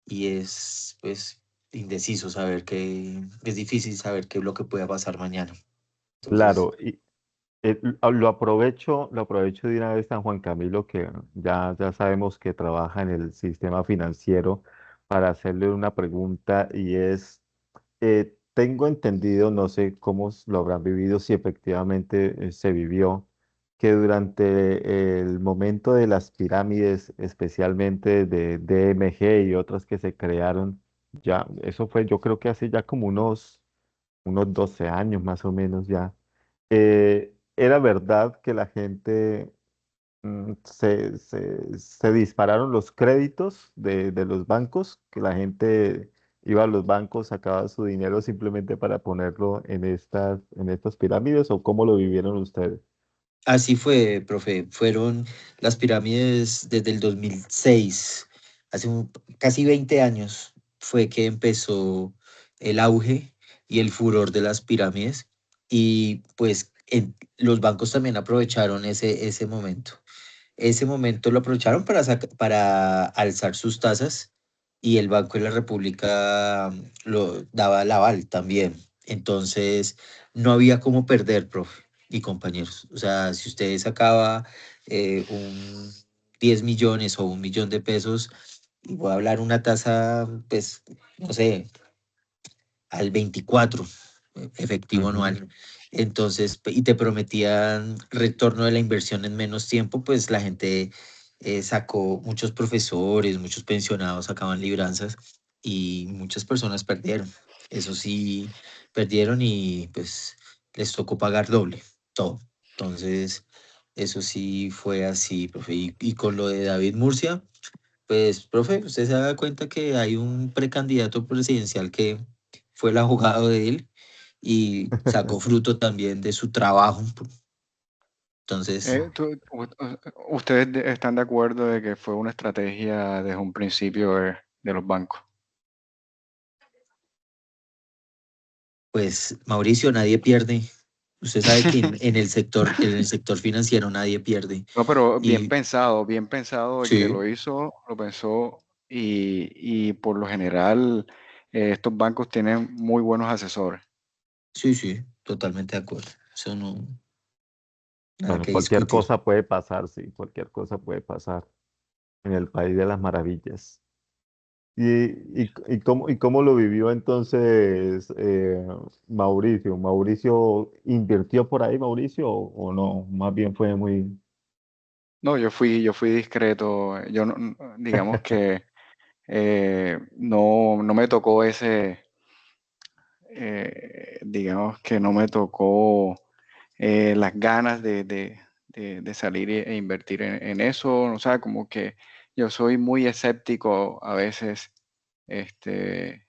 y es, pues, indeciso saber es difícil saber qué es lo que pueda pasar mañana. Entonces, Claro, y lo aprovecho de una vez a Juan Camilo, que ya sabemos que trabaja en el sistema financiero, para hacerle una pregunta y es, tengo entendido, no sé cómo lo habrán vivido, si efectivamente se vivió, que durante el momento de las pirámides, especialmente de DMG y otras que se crearon, ya, eso fue, yo creo que hace ya como unos 12 años más o menos ya. Era verdad que la gente se dispararon los créditos de los bancos, que la gente iba a los bancos, sacaba su dinero simplemente para ponerlo en estas pirámides, ¿o cómo lo vivieron ustedes? así fue, profe. Fueron las pirámides desde el 2006, hace casi 20 años fue que empezó el auge y el furor de las pirámides y pues los bancos también aprovecharon ese momento. Ese momento lo aprovecharon para alzar sus tasas y el Banco de la República lo daba el aval también. Entonces, no había cómo perder, profe y compañeros. O sea, si usted sacaba un 10 millones o 1 millón de pesos, y voy a hablar una tasa, pues, no sé, al 24 efectivo Ujú. anual. Entonces, y te prometían retorno de la inversión en menos tiempo, pues la gente sacó, muchos profesores, muchos pensionados sacaban libranzas y muchas personas perdieron. Eso sí, perdieron y pues les tocó pagar doble, todo. Entonces, eso sí fue así, profe. Y con lo de David Murcia, pues, profe, usted se da cuenta que hay un precandidato presidencial que fue el abogado de él y sacó fruto también de su trabajo. Entonces, ¿Ustedes están de acuerdo de que fue una estrategia desde un principio de los bancos? pues, Mauricio, nadie pierde. Usted sabe que en el sector financiero nadie pierde. No, pero Y bien pensado el que sí, lo hizo, lo pensó y por lo general estos bancos tienen muy buenos asesores. sí, sí, totalmente de acuerdo. Eso no, nada Bueno, que cualquier discutir. cosa puede pasar, sí, cualquier cosa puede pasar en el país de las maravillas. ¿Y cómo lo vivió entonces Mauricio? ¿Mauricio invirtió por ahí, Mauricio, o no? Más bien fue muy... No, yo fui discreto. Yo digamos que no me tocó digamos que no me tocó las ganas de salir e invertir en eso. O sea, como que yo soy muy escéptico a veces.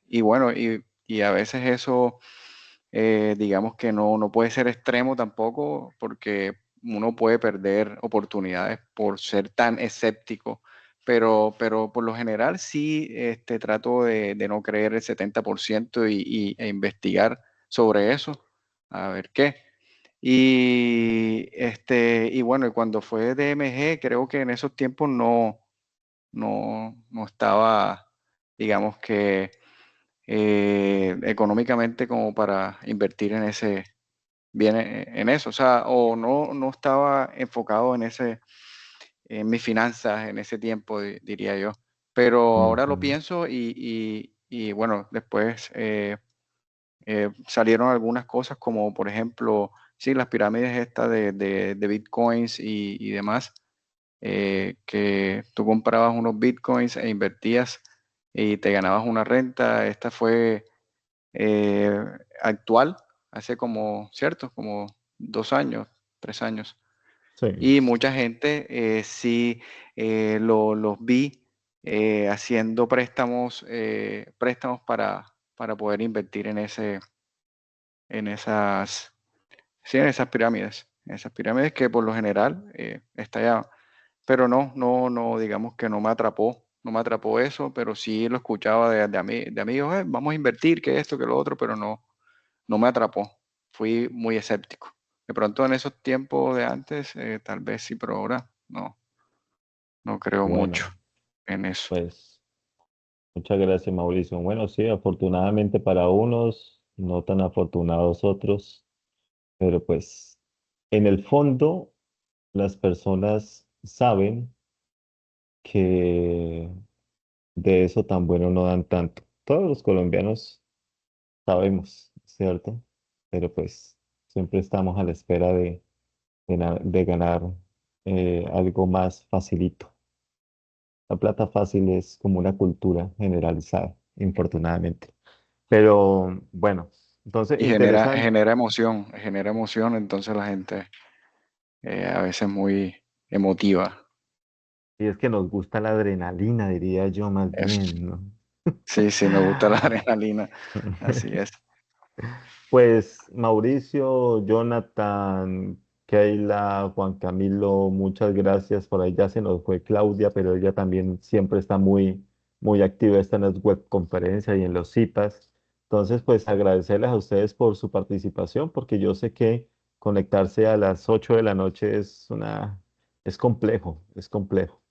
Y bueno, y a veces eso, digamos que no puede ser extremo tampoco, porque uno puede perder oportunidades por ser tan escéptico. Pero por lo general sí trato de no creer el 70% e investigar sobre eso, a ver qué. Y bueno, y cuando fue DMG, creo que en esos tiempos no estaba, digamos que económicamente como para invertir en ese, bien en eso, o sea, o no estaba enfocado en mis finanzas en ese tiempo, diría yo. Pero ahora lo Ujú. pienso y bueno, después salieron algunas cosas como, por ejemplo, sí, las pirámides estas de bitcoins y demás, que tú comprabas unos bitcoins e invertías y te ganabas una renta. Esta fue eh, actual, hace como, ¿cierto? Como 2 años, 3 años. Sí, Y mucha gente sí los vi haciendo préstamos para poder invertir en esas, sí, en esas pirámides que por lo general está ya, pero no, digamos que no me atrapó eso, pero sí lo escuchaba de amigos, vamos a invertir, que esto, que lo otro, pero no me atrapó, fui muy escéptico. De pronto en esos tiempos de antes, tal vez sí, pero ahora no creo mucho bueno, en eso. pues muchas gracias, Mauricio. Bueno, sí, afortunadamente para unos, no tan afortunados otros, pero pues en el fondo las personas saben que de eso tan bueno no dan tanto. Todos los colombianos sabemos, ¿cierto? Pero pues siempre estamos a la espera de ganar algo más facilito. La plata fácil es como una cultura generalizada, infortunadamente. Pero bueno, entonces Y interesante. genera emoción, entonces la gente a veces muy emotiva. Y es que nos gusta la adrenalina, diría yo más Es- bien, ¿no? sí, sí, nos gusta la adrenalina, así es. Pues Mauricio, Jonathan, Keila, Juan Camilo, muchas gracias. Por ahí ya se nos fue Claudia, pero ella también siempre está muy activa está en las webconferencias y en los citas. Entonces, pues agradecerles a ustedes por su participación, porque yo sé que conectarse a las 8 de la noche es complejo, es complejo.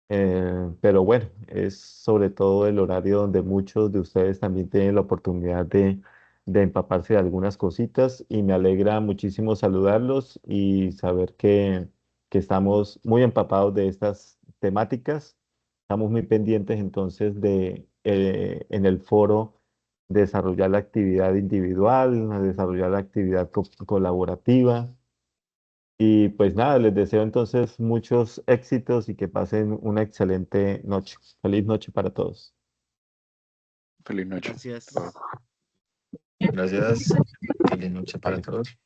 Pero bueno, es sobre todo el horario donde muchos de ustedes también tienen la oportunidad de empaparse de algunas cositas y me alegra muchísimo saludarlos y saber que estamos muy empapados de estas temáticas. Estamos muy pendientes entonces de en el foro desarrollar la actividad individual, desarrollar la actividad colaborativa y pues nada, les deseo entonces muchos éxitos y que pasen una excelente noche. Feliz noche para todos. Feliz noche. Gracias. Gracias. Feliz noche para todos.